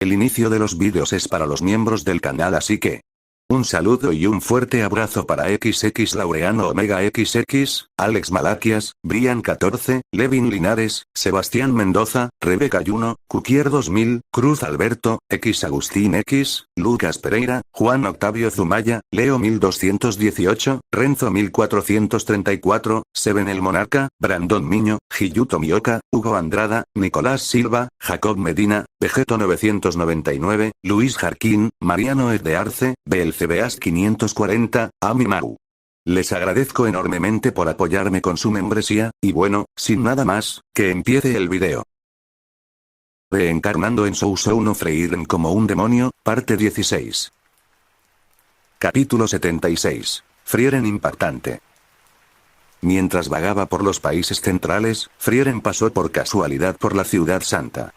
El inicio de los vídeos es para los miembros del canal, así que un saludo y un fuerte abrazo para XX Laureano Omega XX, Alex Malaquias, Brian 14, Levin Linares, Sebastián Mendoza, Rebeca Yuno, Cuquier 2000, Cruz Alberto, X Agustín X, Lucas Pereira, Juan Octavio Zumaya, Leo 1218, Renzo 1434, Seven el Monarca, Brandon Miño, Hiyuto Mioka, Hugo Andrada, Nicolás Silva, Jacob Medina, Vegeto 999, Luis Jarquín, Mariano Es de Arce, Belcebeas 540, Ami Mau. Les agradezco enormemente por apoyarme con su membresía, y bueno, sin nada más, que empiece el video. Reencarnando en Sousouno Freiren como un demonio, parte 16. Capítulo 76. Frieren impactante. Mientras vagaba por los países centrales, Frieren pasó por casualidad por la ciudad santa.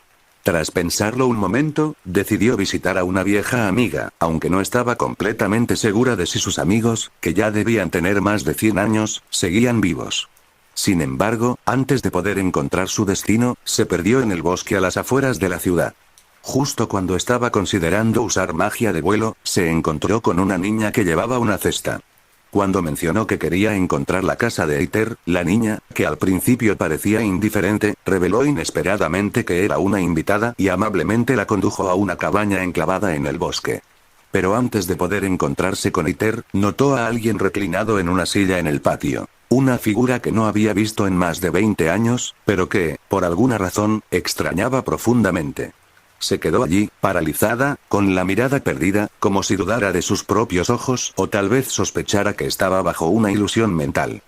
Tras pensarlo un momento, decidió visitar a una vieja amiga, aunque no estaba completamente segura de si sus amigos, que ya debían tener más de 100 años, seguían vivos. Sin embargo, antes de poder encontrar su destino, se perdió en el bosque a las afueras de la ciudad. Justo cuando estaba considerando usar magia de vuelo, se encontró con una niña que llevaba una cesta. Cuando mencionó que quería encontrar la casa de Eiter, la niña, que al principio parecía indiferente, reveló inesperadamente que era una invitada y amablemente la condujo a una cabaña enclavada en el bosque. Pero antes de poder encontrarse con Eiter, notó a alguien reclinado en una silla en el patio. Una figura que no había visto en más de 20 años, pero que, por alguna razón, extrañaba profundamente. Se quedó allí, paralizada, con la mirada perdida, como si dudara de sus propios ojos o tal vez sospechara que estaba bajo una ilusión mental.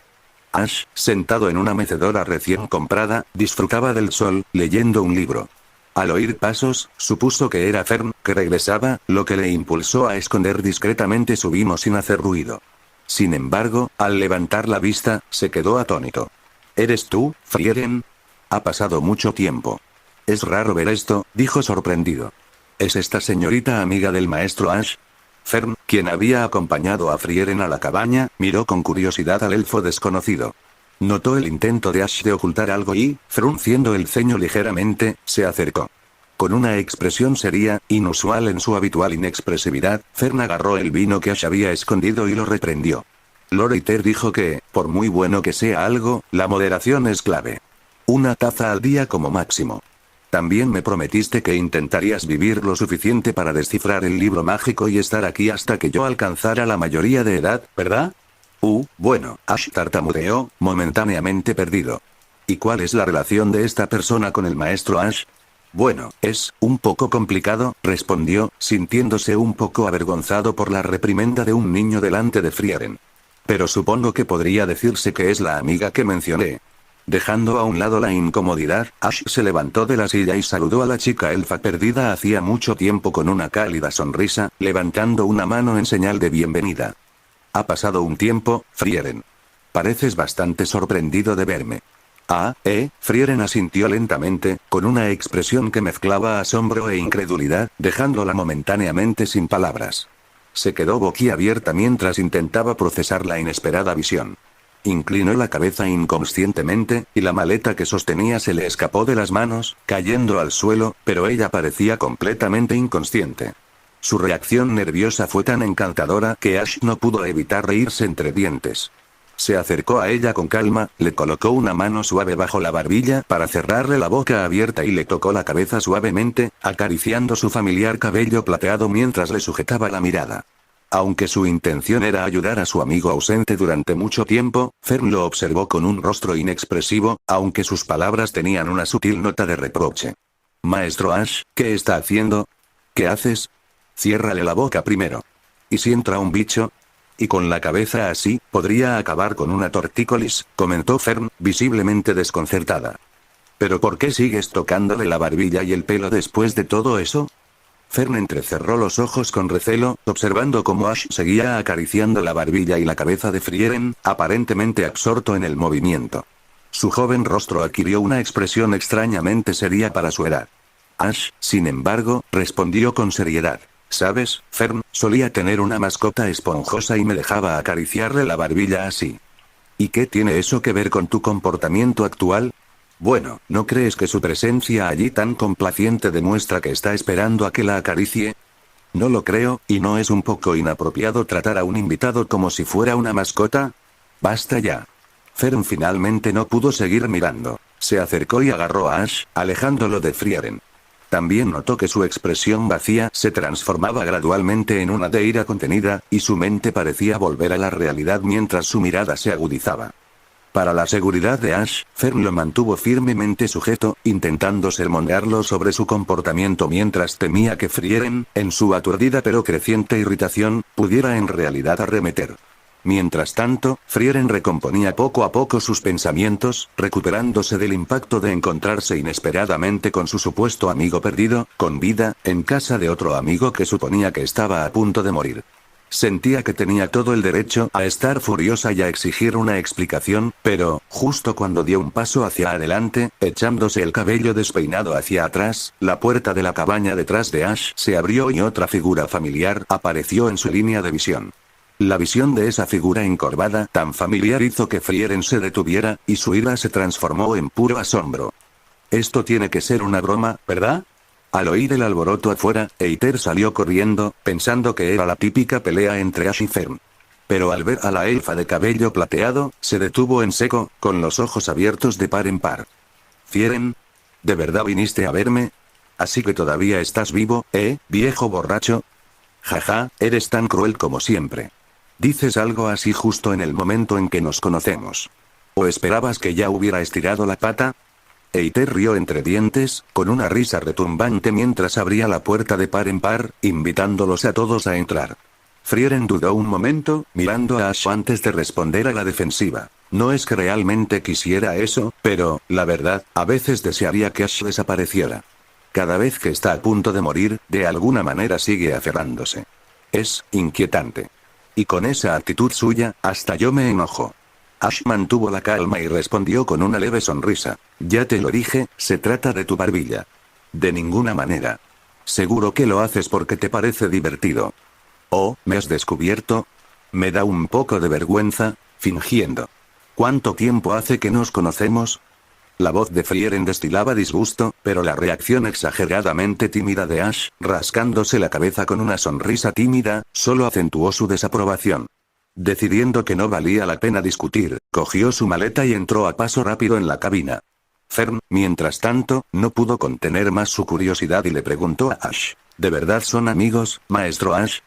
Ash, sentado en una mecedora recién comprada, disfrutaba del sol, leyendo un libro. Al oír pasos, supuso que era Fern, que regresaba, lo que le impulsó a esconder discretamente su vino sin hacer ruido. Sin embargo, al levantar la vista, se quedó atónito. ¿Eres tú, Frieren? Ha pasado mucho tiempo. Es raro ver esto, dijo sorprendido. ¿Es esta señorita amiga del maestro Ash? Fern, quien había acompañado a Frieren a la cabaña, miró con curiosidad al elfo desconocido. Notó el intento de Ash de ocultar algo y, frunciendo el ceño ligeramente, se acercó. Con una expresión seria, inusual en su habitual inexpresividad, Fern agarró el vino que Ash había escondido y lo reprendió. Lord Eiter dijo que, por muy bueno que sea algo, la moderación es clave. Una taza al día como máximo. También me prometiste que intentarías vivir lo suficiente para descifrar el libro mágico y estar aquí hasta que yo alcanzara la mayoría de edad, ¿verdad? Bueno, Ash tartamudeó, momentáneamente perdido. ¿Y cuál es la relación de esta persona con el maestro Ash? Bueno, es un poco complicado, respondió, sintiéndose un poco avergonzado por la reprimenda de un niño delante de Frieren. Pero supongo que podría decirse que es la amiga que mencioné. Dejando a un lado la incomodidad, Ash se levantó de la silla y saludó a la chica elfa perdida hacía mucho tiempo con una cálida sonrisa, levantando una mano en señal de bienvenida. Ha pasado un tiempo, Frieren. Pareces bastante sorprendido de verme. Frieren asintió lentamente, con una expresión que mezclaba asombro e incredulidad, dejándola momentáneamente sin palabras. Se quedó boquiabierta mientras intentaba procesar la inesperada visión. Inclinó la cabeza inconscientemente, y la maleta que sostenía se le escapó de las manos, cayendo al suelo, pero ella parecía completamente inconsciente. Su reacción nerviosa fue tan encantadora que Ash no pudo evitar reírse entre dientes. Se acercó a ella con calma, le colocó una mano suave bajo la barbilla para cerrarle la boca abierta y le tocó la cabeza suavemente, acariciando su familiar cabello plateado mientras le sujetaba la mirada. Aunque su intención era ayudar a su amigo ausente durante mucho tiempo, Fern lo observó con un rostro inexpresivo, aunque sus palabras tenían una sutil nota de reproche. Maestro Ash, ¿qué está haciendo? ¿Qué haces? Ciérrale la boca primero. ¿Y si entra un bicho? Y con la cabeza así, podría acabar con una tortícolis, comentó Fern, visiblemente desconcertada. ¿Pero por qué sigues tocándole la barbilla y el pelo después de todo eso? Fern entrecerró los ojos con recelo, observando cómo Ash seguía acariciando la barbilla y la cabeza de Frieren, aparentemente absorto en el movimiento. Su joven rostro adquirió una expresión extrañamente seria para su edad. Ash, sin embargo, respondió con seriedad. ¿Sabes, Fern? Solía tener una mascota esponjosa y me dejaba acariciarle la barbilla así. ¿Y qué tiene eso que ver con tu comportamiento actual? Bueno, ¿no crees que su presencia allí tan complaciente demuestra que está esperando a que la acaricie? No lo creo, ¿y no es un poco inapropiado tratar a un invitado como si fuera una mascota? Basta ya. Fern finalmente no pudo seguir mirando. Se acercó y agarró a Ash, alejándolo de Frieren. También notó que su expresión vacía se transformaba gradualmente en una de ira contenida, y su mente parecía volver a la realidad mientras su mirada se agudizaba. Para la seguridad de Ash, Fern lo mantuvo firmemente sujeto, intentando sermonearlo sobre su comportamiento mientras temía que Frieren, en su aturdida pero creciente irritación, pudiera en realidad arremeter. Mientras tanto, Frieren recomponía poco a poco sus pensamientos, recuperándose del impacto de encontrarse inesperadamente con su supuesto amigo perdido, con vida, en casa de otro amigo que suponía que estaba a punto de morir. Sentía que tenía todo el derecho a estar furiosa y a exigir una explicación, pero, justo cuando dio un paso hacia adelante, echándose el cabello despeinado hacia atrás, la puerta de la cabaña detrás de Ash se abrió y otra figura familiar apareció en su línea de visión. La visión de esa figura encorvada, tan familiar, hizo que Frieren se detuviera, y su ira se transformó en puro asombro. Esto tiene que ser una broma, ¿verdad? Al oír el alboroto afuera, Eiter salió corriendo, pensando que era la típica pelea entre Ash y Fern. Pero al ver a la elfa de cabello plateado, se detuvo en seco, con los ojos abiertos de par en par. «Frieren, ¿de verdad viniste a verme? Así que todavía estás vivo, viejo borracho? Jaja, eres tan cruel como siempre. Dices algo así justo en el momento en que nos conocemos. ¿O esperabas que ya hubiera estirado la pata?» Eiter rió entre dientes, con una risa retumbante mientras abría la puerta de par en par, invitándolos a todos a entrar. Frieren dudó un momento, mirando a Ash antes de responder a la defensiva. No es que realmente quisiera eso, pero, la verdad, a veces desearía que Ash desapareciera. Cada vez que está a punto de morir, de alguna manera sigue aferrándose. Es inquietante. Y con esa actitud suya, hasta yo me enojo. Ash mantuvo la calma y respondió con una leve sonrisa. Ya te lo dije, se trata de tu barbilla. De ninguna manera. Seguro que lo haces porque te parece divertido. Oh, ¿me has descubierto? Me da un poco de vergüenza, fingiendo. ¿Cuánto tiempo hace que nos conocemos? La voz de Frieren destilaba disgusto, pero la reacción exageradamente tímida de Ash, rascándose la cabeza con una sonrisa tímida, solo acentuó su desaprobación. Decidiendo que no valía la pena discutir, cogió su maleta y entró a paso rápido en la cabina. Fern, mientras tanto, no pudo contener más su curiosidad y le preguntó a Ash. ¿De verdad son amigos, maestro Ash?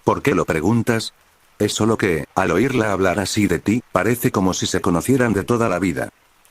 ¿Por qué lo preguntas? Es solo que, al oírla hablar así de ti, parece como si se conocieran de toda la vida.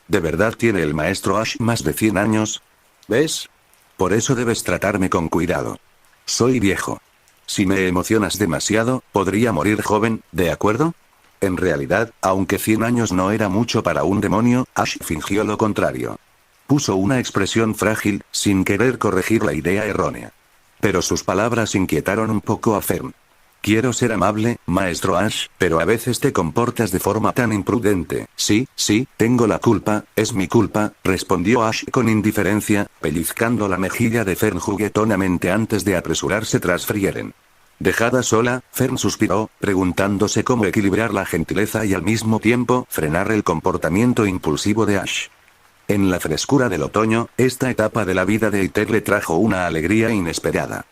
¿De verdad tiene el maestro Ash más de 100 años? ¿Ves? Por eso debes tratarme con cuidado. Soy viejo. Si me emocionas demasiado, podría morir joven, ¿de acuerdo? En realidad, aunque 100 años no era mucho para un demonio, Ash fingió lo contrario. Puso una expresión frágil, sin querer corregir la idea errónea. Pero sus palabras inquietaron un poco a Fern. Quiero ser amable, maestro Ash, pero a veces te comportas de forma tan imprudente. Sí, tengo la culpa, es mi culpa, respondió Ash con indiferencia, pellizcando la mejilla de Fern juguetonamente antes de apresurarse tras Frieren. Dejada sola, Fern suspiró, preguntándose cómo equilibrar la gentileza y al mismo tiempo frenar el comportamiento impulsivo de Ash. En la frescura del otoño, esta etapa de la vida de Eiter le trajo una alegría inesperada.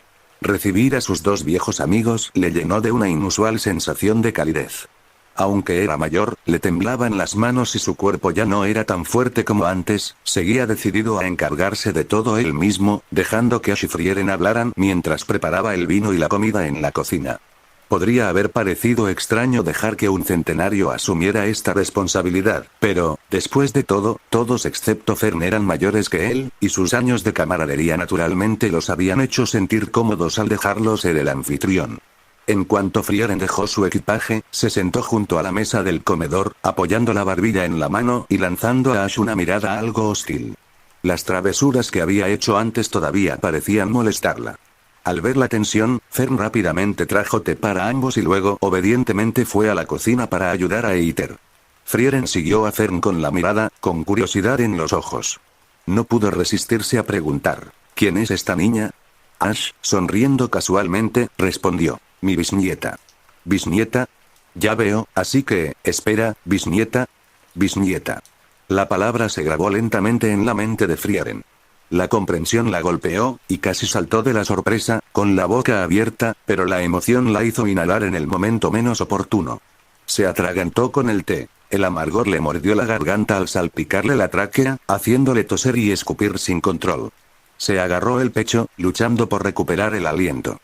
Recibir a sus dos viejos amigos le llenó de una inusual sensación de calidez. Aunque era mayor, le temblaban las manos y su cuerpo ya no era tan fuerte como antes, seguía decidido a encargarse de todo él mismo, dejando que Ash y Frieren hablaran mientras preparaba el vino y la comida en la cocina. Podría haber parecido extraño dejar que un centenario asumiera esta responsabilidad, pero, después de todo, todos excepto Fern eran mayores que él, y sus años de camaradería naturalmente los habían hecho sentir cómodos al dejarlo ser el anfitrión. En cuanto Frieren dejó su equipaje, se sentó junto a la mesa del comedor, apoyando la barbilla en la mano y lanzando a Ash una mirada algo hostil. Las travesuras que había hecho antes todavía parecían molestarla. Al ver la tensión, Fern rápidamente trajo té para ambos y luego obedientemente fue a la cocina para ayudar a Eiter. Frieren siguió a Fern con la mirada, con curiosidad en los ojos. No pudo resistirse a preguntar, ¿quién es esta niña? Ash, sonriendo casualmente, respondió, mi bisnieta. ¿Bisnieta? Ya veo, así que, espera, bisnieta. Bisnieta. La palabra se grabó lentamente en la mente de Frieren. La comprensión la golpeó, y casi saltó de la sorpresa, con la boca abierta, pero la emoción la hizo inhalar en el momento menos oportuno. Se atragantó con el té. El amargor le mordió la garganta al salpicarle la tráquea, haciéndole toser y escupir sin control. Se agarró el pecho, luchando por recuperar el aliento.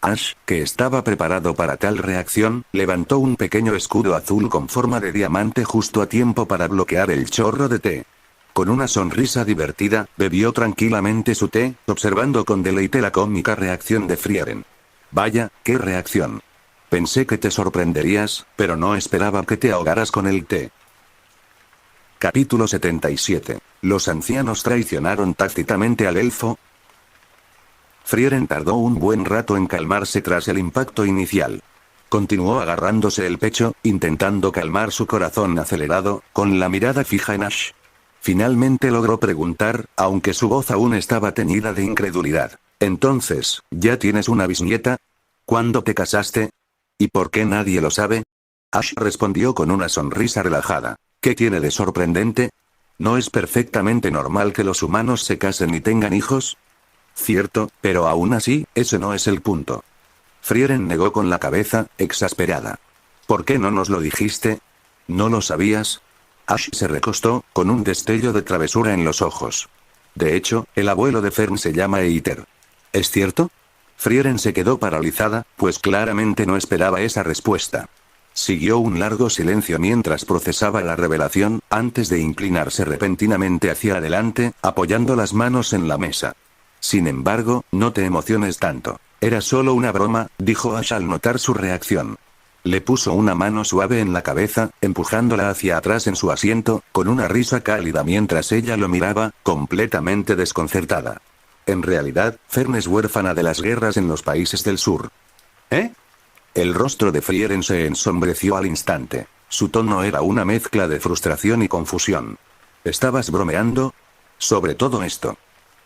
Ash, que estaba preparado para tal reacción, levantó un pequeño escudo azul con forma de diamante justo a tiempo para bloquear el chorro de té. Con una sonrisa divertida, bebió tranquilamente su té, observando con deleite la cómica reacción de Frieren. Vaya, qué reacción. Pensé que te sorprenderías, pero no esperaba que te ahogaras con el té. Capítulo 77. Los ancianos traicionaron tácitamente al elfo. Frieren tardó un buen rato en calmarse tras el impacto inicial. Continuó agarrándose el pecho, intentando calmar su corazón acelerado, con la mirada fija en Ash. Finalmente logró preguntar, aunque su voz aún estaba teñida de incredulidad. Entonces, ¿ya tienes una bisnieta? ¿Cuándo te casaste? ¿Y por qué nadie lo sabe? Ash respondió con una sonrisa relajada. ¿Qué tiene de sorprendente? ¿No es perfectamente normal que los humanos se casen y tengan hijos? Cierto, pero aún así, ese no es el punto. Frieren negó con la cabeza, exasperada. ¿Por qué no nos lo dijiste? ¿No lo sabías? Ash se recostó, con un destello de travesura en los ojos. De hecho, el abuelo de Fern se llama Eiter. ¿Es cierto? Frieren se quedó paralizada, pues claramente no esperaba esa respuesta. Siguió un largo silencio mientras procesaba la revelación, antes de inclinarse repentinamente hacia adelante, apoyando las manos en la mesa. Sin embargo, no te emociones tanto. Era solo una broma, dijo Ash al notar su reacción. Le puso una mano suave en la cabeza, empujándola hacia atrás en su asiento, con una risa cálida mientras ella lo miraba, completamente desconcertada. En realidad, Fern es huérfana de las guerras en los países del sur. ¿Eh? El rostro de Frieren se ensombreció al instante. Su tono era una mezcla de frustración y confusión. ¿Estabas bromeando? Sobre todo esto.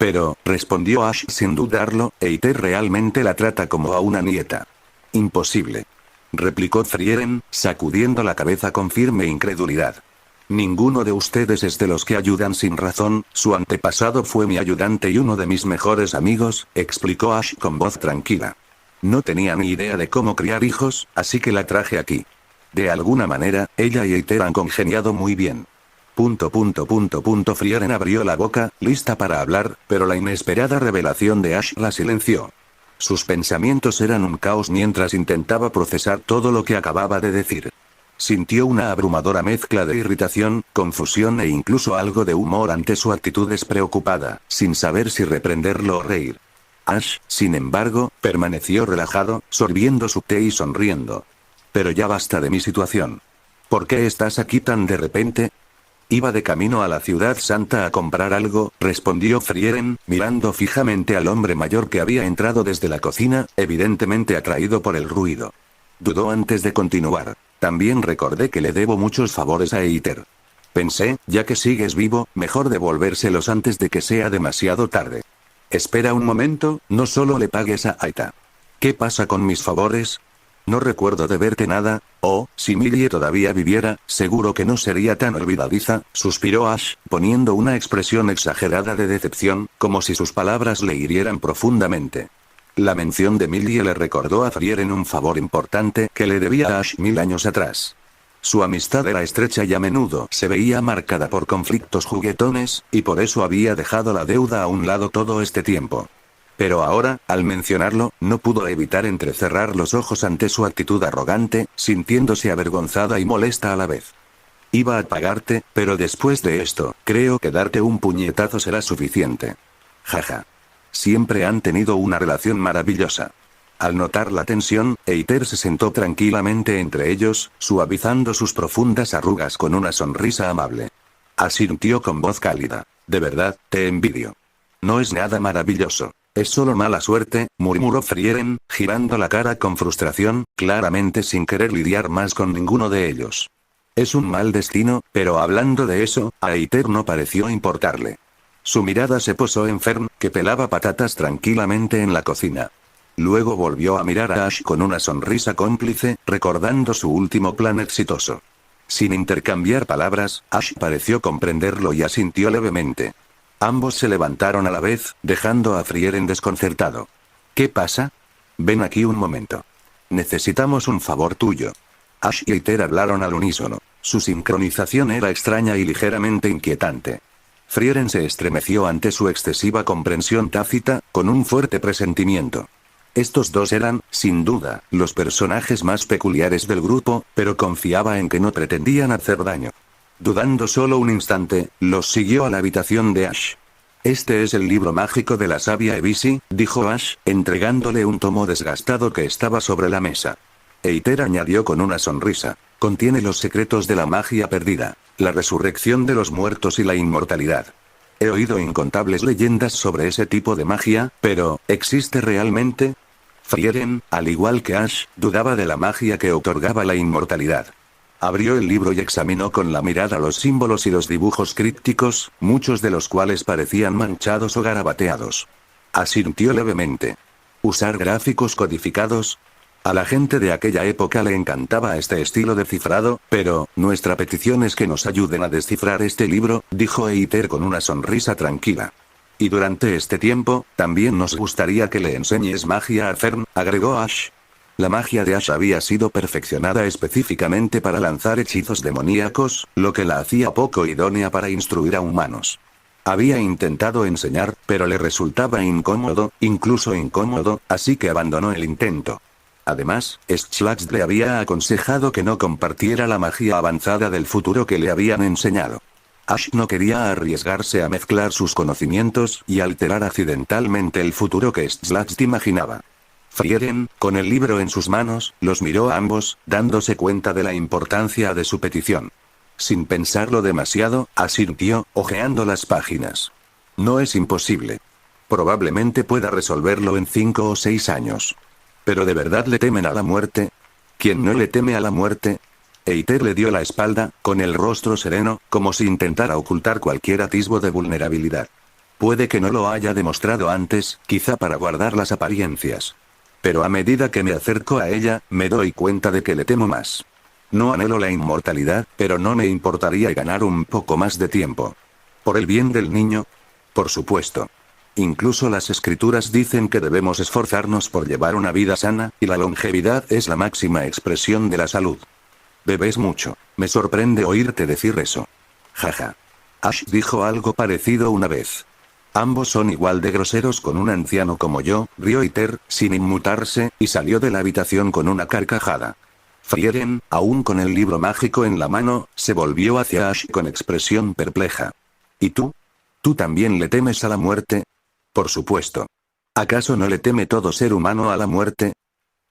Pero, respondió Ash sin dudarlo, Eiter realmente la trata como a una nieta. Imposible. Replicó Frieren, sacudiendo la cabeza con firme incredulidad. Ninguno de ustedes es de los que ayudan sin razón, su antepasado fue mi ayudante y uno de mis mejores amigos, explicó Ash con voz tranquila. No tenía ni idea de cómo criar hijos, así que la traje aquí. De alguna manera, ella y Eiter han congeniado muy bien. Frieren abrió la boca, lista para hablar, pero la inesperada revelación de Ash la silenció. Sus pensamientos eran un caos mientras intentaba procesar todo lo que acababa de decir. Sintió una abrumadora mezcla de irritación, confusión e incluso algo de humor ante su actitud despreocupada, sin saber si reprenderlo o reír. Ash, sin embargo, permaneció relajado, sorbiendo su té y sonriendo. Pero ya basta de mi situación. ¿Por qué estás aquí tan de repente? Iba de camino a la ciudad santa a comprar algo, respondió Frieren, mirando fijamente al hombre mayor que había entrado desde la cocina, evidentemente atraído por el ruido. Dudó antes de continuar. También recordé que le debo muchos favores a Eiter. Pensé, ya que sigues vivo, mejor devolvérselos antes de que sea demasiado tarde. Espera un momento, no solo le pagues a Aita. ¿Qué pasa con mis favores? No recuerdo deberte nada. Oh, si Millie todavía viviera, seguro que no sería tan olvidadiza, suspiró Ash, poniendo una expresión exagerada de decepción, como si sus palabras le hirieran profundamente. La mención de Millie le recordó a Frieren un favor importante que le debía a Ash 1000 años atrás. Su amistad era estrecha y a menudo se veía marcada por conflictos juguetones, y por eso había dejado la deuda a un lado todo este tiempo. Pero ahora, al mencionarlo, no pudo evitar entrecerrar los ojos ante su actitud arrogante, sintiéndose avergonzada y molesta a la vez. Iba a pagarte, pero después de esto, creo que darte un puñetazo será suficiente. Jaja. Siempre han tenido una relación maravillosa. Al notar la tensión, Eiter se sentó tranquilamente entre ellos, suavizando sus profundas arrugas con una sonrisa amable. Asintió con voz cálida. De verdad, te envidio. No es nada maravilloso. Es solo mala suerte, murmuró Frieren, girando la cara con frustración, claramente sin querer lidiar más con ninguno de ellos. Es un mal destino, pero hablando de eso, a Eiter no pareció importarle. Su mirada se posó en Fern, que pelaba patatas tranquilamente en la cocina. Luego volvió a mirar a Ash con una sonrisa cómplice, recordando su último plan exitoso. Sin intercambiar palabras, Ash pareció comprenderlo y asintió levemente. Ambos se levantaron a la vez, dejando a Frieren desconcertado. ¿Qué pasa? Ven aquí un momento. Necesitamos un favor tuyo. Ash y Eiter hablaron al unísono. Su sincronización era extraña y ligeramente inquietante. Frieren se estremeció ante su excesiva comprensión tácita, con un fuerte presentimiento. Estos dos eran, sin duda, los personajes más peculiares del grupo, pero confiaba en que no pretendían hacer daño. Dudando solo un instante, los siguió a la habitación de Ash. Este es el libro mágico de la sabia Ebisi, dijo Ash, entregándole un tomo desgastado que estaba sobre la mesa. Eiter añadió con una sonrisa. Contiene los secretos de la magia perdida, la resurrección de los muertos y la inmortalidad. He oído incontables leyendas sobre ese tipo de magia, pero, ¿existe realmente? Frieren, al igual que Ash, dudaba de la magia que otorgaba la inmortalidad. Abrió el libro y examinó con la mirada los símbolos y los dibujos crípticos, muchos de los cuales parecían manchados o garabateados. Asintió levemente. ¿Usar gráficos codificados? A la gente de aquella época le encantaba este estilo de cifrado, pero, nuestra petición es que nos ayuden a descifrar este libro, dijo Eiter con una sonrisa tranquila. Y durante este tiempo, también nos gustaría que le enseñes magia a Fern, agregó Ash. La magia de Ash había sido perfeccionada específicamente para lanzar hechizos demoníacos, lo que la hacía poco idónea para instruir a humanos. Había intentado enseñar, pero le resultaba incómodo, incluso incómodo, así que abandonó el intento. Además, Schlax le había aconsejado que no compartiera la magia avanzada del futuro que le habían enseñado. Ash no quería arriesgarse a mezclar sus conocimientos y alterar accidentalmente el futuro que Schlax imaginaba. Frieren, con el libro en sus manos, los miró a ambos, dándose cuenta de la importancia de su petición. Sin pensarlo demasiado, asintió, hojeando las páginas. No es imposible. Probablemente pueda resolverlo en 5 o 6 años. ¿Pero de verdad le temen a la muerte? ¿Quién no le teme a la muerte? Eiter le dio la espalda, con el rostro sereno, como si intentara ocultar cualquier atisbo de vulnerabilidad. Puede que no lo haya demostrado antes, quizá para guardar las apariencias. Pero a medida que me acerco a ella, me doy cuenta de que le temo más. No anhelo la inmortalidad, pero no me importaría ganar un poco más de tiempo. ¿Por el bien del niño? Por supuesto. Incluso las escrituras dicen que debemos esforzarnos por llevar una vida sana, y la longevidad es la máxima expresión de la salud. Bebes mucho. Me sorprende oírte decir eso. Jaja. Ash dijo algo parecido una vez. Ambos son igual de groseros con un anciano como yo, rió Eiter, sin inmutarse, y salió de la habitación con una carcajada. Frieren, aún con el libro mágico en la mano, se volvió hacia Ash con expresión perpleja. ¿Y tú? ¿Tú también le temes a la muerte? Por supuesto. ¿Acaso no le teme todo ser humano a la muerte?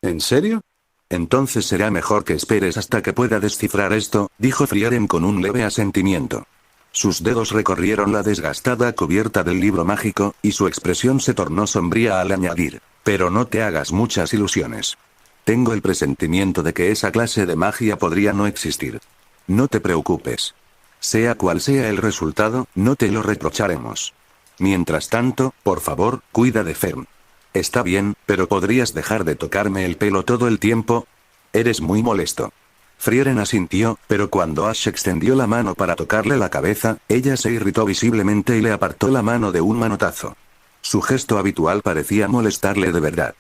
¿En serio? Entonces será mejor que esperes hasta que pueda descifrar esto, dijo Frieren con un leve asentimiento. Sus dedos recorrieron la desgastada cubierta del libro mágico, y su expresión se tornó sombría al añadir. Pero no te hagas muchas ilusiones. Tengo el presentimiento de que esa clase de magia podría no existir. No te preocupes. Sea cual sea el resultado, no te lo reprocharemos. Mientras tanto, por favor, cuida de Fern. Está bien, pero ¿podrías dejar de tocarme el pelo todo el tiempo? Eres muy molesto. Frieren asintió, pero cuando Ash extendió la mano para tocarle la cabeza, ella se irritó visiblemente y le apartó la mano de un manotazo. Su gesto habitual parecía molestarle de verdad.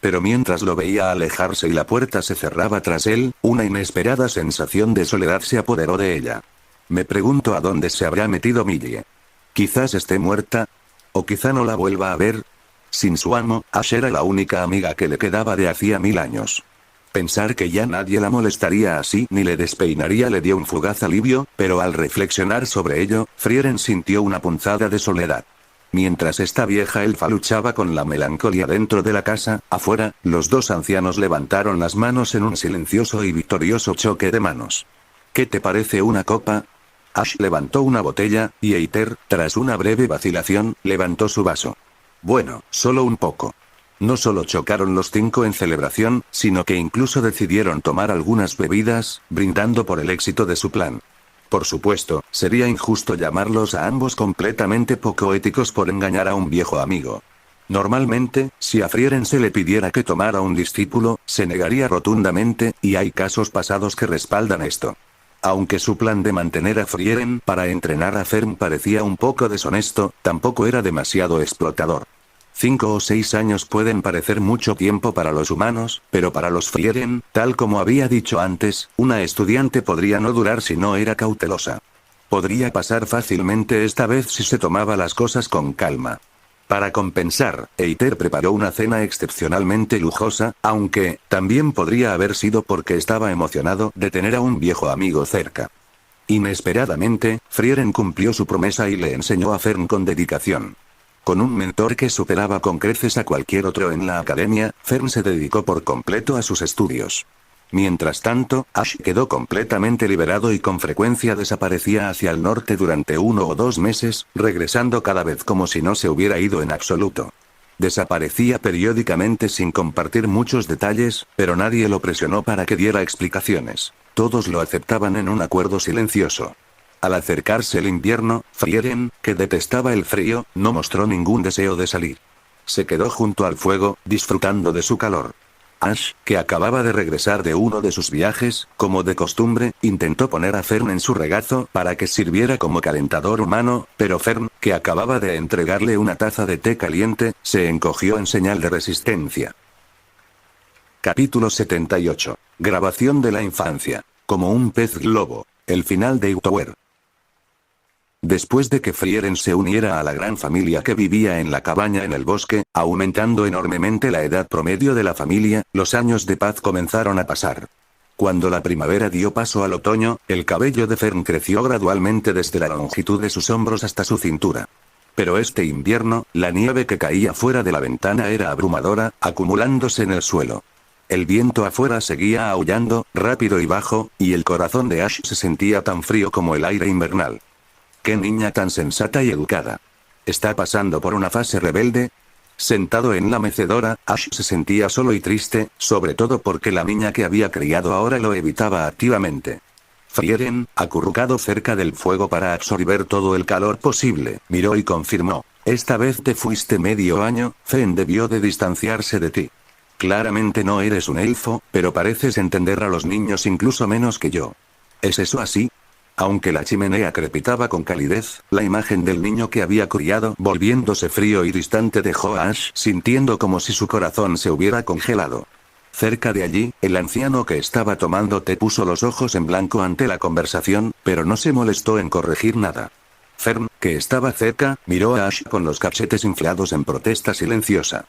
Pero mientras lo veía alejarse y la puerta se cerraba tras él, una inesperada sensación de soledad se apoderó de ella. Me pregunto a dónde se habrá metido Millie. Quizás esté muerta. O quizá no la vuelva a ver. Sin su amo, Ash era la única amiga que le quedaba de hacía 1000 años. Pensar que ya nadie la molestaría así ni le despeinaría le dio un fugaz alivio, pero al reflexionar sobre ello, Frieren sintió una punzada de soledad. Mientras esta vieja elfa luchaba con la melancolía dentro de la casa, afuera, los dos ancianos levantaron las manos en un silencioso y victorioso choque de manos. ¿Qué te parece una copa? Ash levantó una botella, y Eiter, tras una breve vacilación, levantó su vaso. Bueno, solo un poco. No solo chocaron los 5 en celebración, sino que incluso decidieron tomar algunas bebidas, brindando por el éxito de su plan. Por supuesto, sería injusto llamarlos a ambos completamente poco éticos por engañar a un viejo amigo. Normalmente, si a Frieren se le pidiera que tomara un discípulo, se negaría rotundamente, y hay casos pasados que respaldan esto. Aunque su plan de mantener a Frieren para entrenar a Fern parecía un poco deshonesto, tampoco era demasiado explotador. 5 o 6 años pueden parecer mucho tiempo para los humanos, pero para los Frieren, tal como había dicho antes, una estudiante podría no durar si no era cautelosa. Podría pasar fácilmente esta vez si se tomaba las cosas con calma. Para compensar, Eiter preparó una cena excepcionalmente lujosa, aunque, también podría haber sido porque estaba emocionado de tener a un viejo amigo cerca. Inesperadamente, Frieren cumplió su promesa y le enseñó a Fern con dedicación. Con un mentor que superaba con creces a cualquier otro en la academia, Fern se dedicó por completo a sus estudios. Mientras tanto, Ash quedó completamente liberado y con frecuencia desaparecía hacia el norte durante 1 o 2 meses, regresando cada vez como si no se hubiera ido en absoluto. Desaparecía periódicamente sin compartir muchos detalles, pero nadie lo presionó para que diera explicaciones. Todos lo aceptaban en un acuerdo silencioso. Al acercarse el invierno, Frieren, que detestaba el frío, no mostró ningún deseo de salir. Se quedó junto al fuego, disfrutando de su calor. Ash, que acababa de regresar de uno de sus viajes, como de costumbre, intentó poner a Fern en su regazo para que sirviera como calentador humano, pero Fern, que acababa de entregarle una taza de té caliente, se encogió en señal de resistencia. Capítulo 78. Grabación de la infancia. Como un pez globo. El final de Hightower. Después de que Frieren se uniera a la gran familia que vivía en la cabaña en el bosque, aumentando enormemente la edad promedio de la familia, los años de paz comenzaron a pasar. Cuando la primavera dio paso al otoño, el cabello de Fern creció gradualmente desde la longitud de sus hombros hasta su cintura. Pero este invierno, la nieve que caía fuera de la ventana era abrumadora, acumulándose en el suelo. El viento afuera seguía aullando, rápido y bajo, y el corazón de Ash se sentía tan frío como el aire invernal. ¡Qué niña tan sensata y educada! ¿Está pasando por una fase rebelde? Sentado en la mecedora, Ash se sentía solo y triste, sobre todo porque la niña que había criado ahora lo evitaba activamente. Frieren, acurrucado cerca del fuego para absorber todo el calor posible, miró y confirmó. Esta vez te fuiste medio año, Fen debió de distanciarse de ti. Claramente no eres un elfo, pero pareces entender a los niños incluso menos que yo. ¿Es eso así? Aunque la chimenea crepitaba con calidez, la imagen del niño que había criado, volviéndose frío y distante, dejó a Ash sintiendo como si su corazón se hubiera congelado. Cerca de allí, el anciano que estaba tomando té puso los ojos en blanco ante la conversación, pero no se molestó en corregir nada. Fern, que estaba cerca, miró a Ash con los cachetes inflados en protesta silenciosa.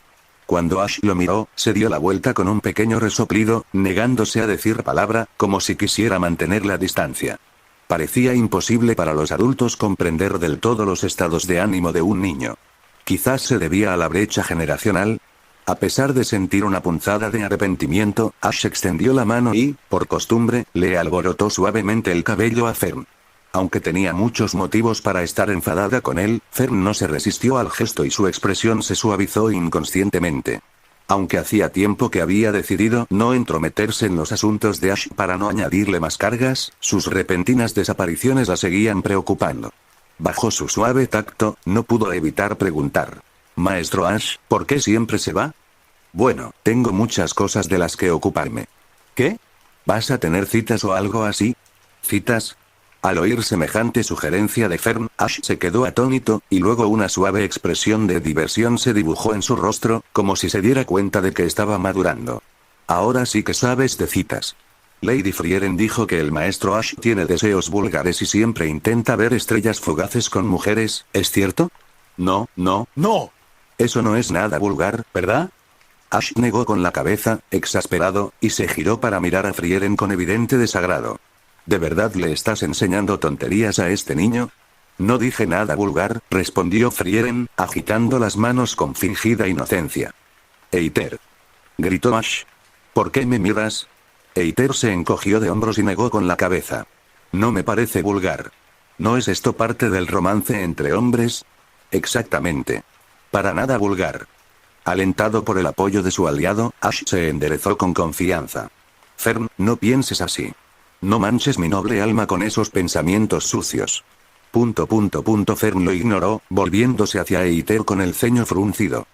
Cuando Ash lo miró, se dio la vuelta con un pequeño resoplido, negándose a decir palabra, como si quisiera mantener la distancia. Parecía imposible para los adultos comprender del todo los estados de ánimo de un niño. Quizás se debía a la brecha generacional. A pesar de sentir una punzada de arrepentimiento, Ash extendió la mano y, por costumbre, le alborotó suavemente el cabello a Fern. Aunque tenía muchos motivos para estar enfadada con él, Fern no se resistió al gesto y su expresión se suavizó inconscientemente. Aunque hacía tiempo que había decidido no entrometerse en los asuntos de Ash para no añadirle más cargas, sus repentinas desapariciones la seguían preocupando. Bajo su suave tacto, no pudo evitar preguntar. «Maestro Ash, ¿por qué siempre se va?» «Bueno, tengo muchas cosas de las que ocuparme». «¿Qué? ¿Vas a tener citas o algo así?» «¿Citas?» Al oír semejante sugerencia de Fern, Ash se quedó atónito, y luego una suave expresión de diversión se dibujó en su rostro, como si se diera cuenta de que estaba madurando. «Ahora sí que sabes de citas». Lady Frieren dijo que el maestro Ash tiene deseos vulgares y siempre intenta ver estrellas fugaces con mujeres, ¿es cierto? No. Eso no es nada vulgar, ¿verdad? Ash negó con la cabeza, exasperado, y se giró para mirar a Frieren con evidente desagrado. ¿De verdad le estás enseñando tonterías a este niño? No dije nada vulgar, respondió Frieren, agitando las manos con fingida inocencia. «Eiter», gritó Ash. «¿Por qué me miras?» Eiter se encogió de hombros y negó con la cabeza. «No me parece vulgar. ¿No es esto parte del romance entre hombres?» «Exactamente. Para nada vulgar». Alentado por el apoyo de su aliado, Ash se enderezó con confianza. «Fern, no pienses así. No manches mi noble alma con esos pensamientos sucios». Fern lo ignoró, volviéndose hacia Eiter con el ceño fruncido.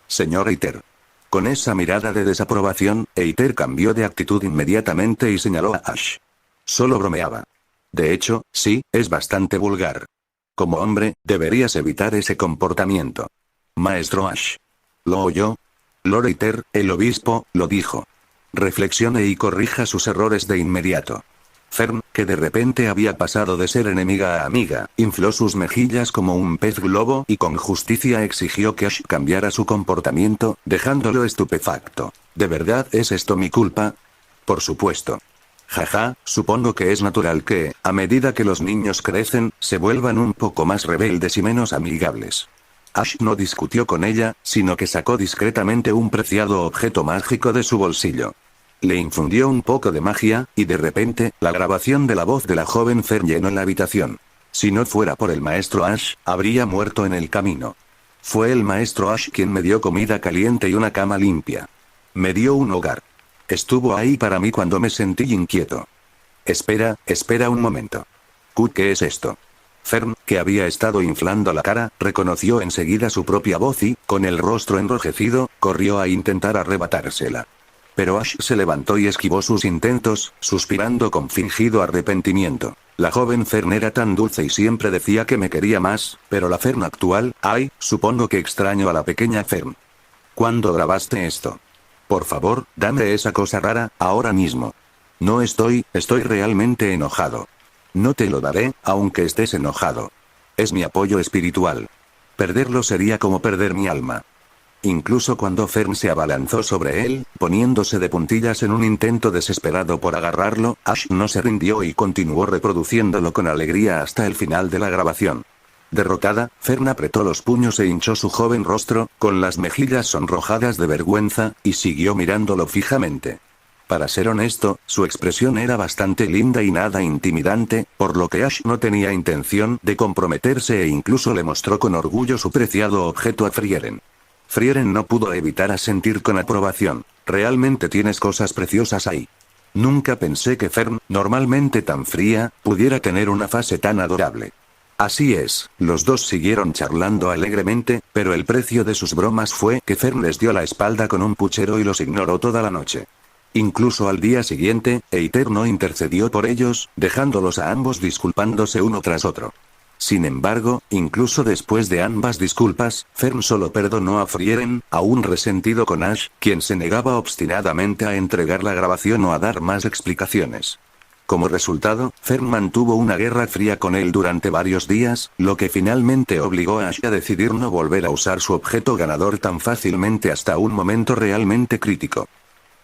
«Señor Eiter». Con esa mirada de desaprobación, Eiter cambió de actitud inmediatamente y señaló a Ash. «Solo bromeaba». De hecho, sí, es bastante vulgar. Como hombre, deberías evitar ese comportamiento. Maestro Ash. ¿Lo oyó? Lord Iter, el obispo, lo dijo. Reflexione y corrija sus errores de inmediato. Fern, que de repente había pasado de ser enemiga a amiga, infló sus mejillas como un pez globo y con justicia exigió que Ash cambiara su comportamiento, dejándolo estupefacto. ¿De verdad es esto mi culpa? Por supuesto. Jaja, supongo que es natural que, a medida que los niños crecen, se vuelvan un poco más rebeldes y menos amigables. Ash no discutió con ella, sino que sacó discretamente un preciado objeto mágico de su bolsillo. Le infundió un poco de magia, y de repente, la grabación de la voz de la joven Fern llenó la habitación. Si no fuera por el maestro Ash, habría muerto en el camino. Fue el maestro Ash quien me dio comida caliente y una cama limpia. Me dio un hogar. Estuvo ahí para mí cuando me sentí inquieto. Espera un momento. ¿Qué es esto? Fern, que había estado inflando la cara, reconoció enseguida su propia voz y, con el rostro enrojecido, corrió a intentar arrebatársela. Pero Ash se levantó y esquivó sus intentos, suspirando con fingido arrepentimiento. La joven Fern era tan dulce y siempre decía que me quería más, pero la Fern actual, supongo que extraño a la pequeña Fern. ¿Cuándo grabaste esto? Por favor, dame esa cosa rara, ahora mismo. No estoy realmente enojado. No te lo daré, aunque estés enojado. Es mi apoyo espiritual. Perderlo sería como perder mi alma. Incluso cuando Fern se abalanzó sobre él, poniéndose de puntillas en un intento desesperado por agarrarlo, Ash no se rindió y continuó reproduciéndolo con alegría hasta el final de la grabación. Derrotada, Fern apretó los puños e hinchó su joven rostro, con las mejillas sonrojadas de vergüenza, y siguió mirándolo fijamente. Para ser honesto, su expresión era bastante linda y nada intimidante, por lo que Ash no tenía intención de comprometerse e incluso le mostró con orgullo su preciado objeto a Frieren. Frieren no pudo evitar asentir con aprobación. Realmente tienes cosas preciosas ahí. Nunca pensé que Fern, normalmente tan fría, pudiera tener una fase tan adorable. Así es, los dos siguieron charlando alegremente, pero el precio de sus bromas fue que Fern les dio la espalda con un puchero y los ignoró toda la noche. Incluso al día siguiente, Eiter no intercedió por ellos, dejándolos a ambos disculpándose uno tras otro. Sin embargo, incluso después de ambas disculpas, Fern solo perdonó a Frieren, aún resentido con Ash, quien se negaba obstinadamente a entregar la grabación o a dar más explicaciones. Como resultado, Fern mantuvo una guerra fría con él durante varios días, lo que finalmente obligó a Ash a decidir no volver a usar su objeto ganador tan fácilmente hasta un momento realmente crítico.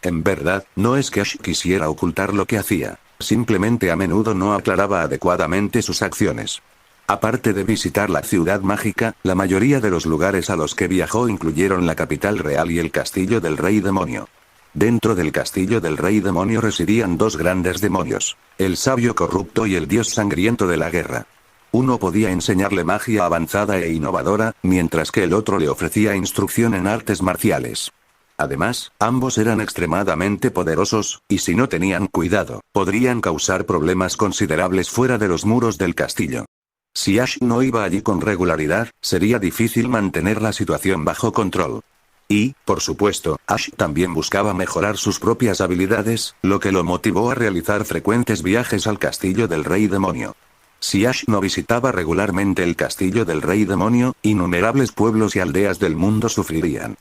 En verdad, no es que Ash quisiera ocultar lo que hacía, simplemente a menudo no aclaraba adecuadamente sus acciones. Aparte de visitar la ciudad mágica, la mayoría de los lugares a los que viajó incluyeron la capital real y el castillo del Rey Demonio. Dentro del castillo del Rey Demonio residían dos grandes demonios, el sabio corrupto y el dios sangriento de la guerra. Uno podía enseñarle magia avanzada e innovadora, mientras que el otro le ofrecía instrucción en artes marciales. Además, ambos eran extremadamente poderosos, y si no tenían cuidado, podrían causar problemas considerables fuera de los muros del castillo. Si Ash no iba allí con regularidad, sería difícil mantener la situación bajo control. Y, por supuesto, Ash también buscaba mejorar sus propias habilidades, lo que lo motivó a realizar frecuentes viajes al castillo del Rey Demonio. Si Ash no visitaba regularmente el castillo del Rey Demonio, innumerables pueblos y aldeas del mundo sufrirían.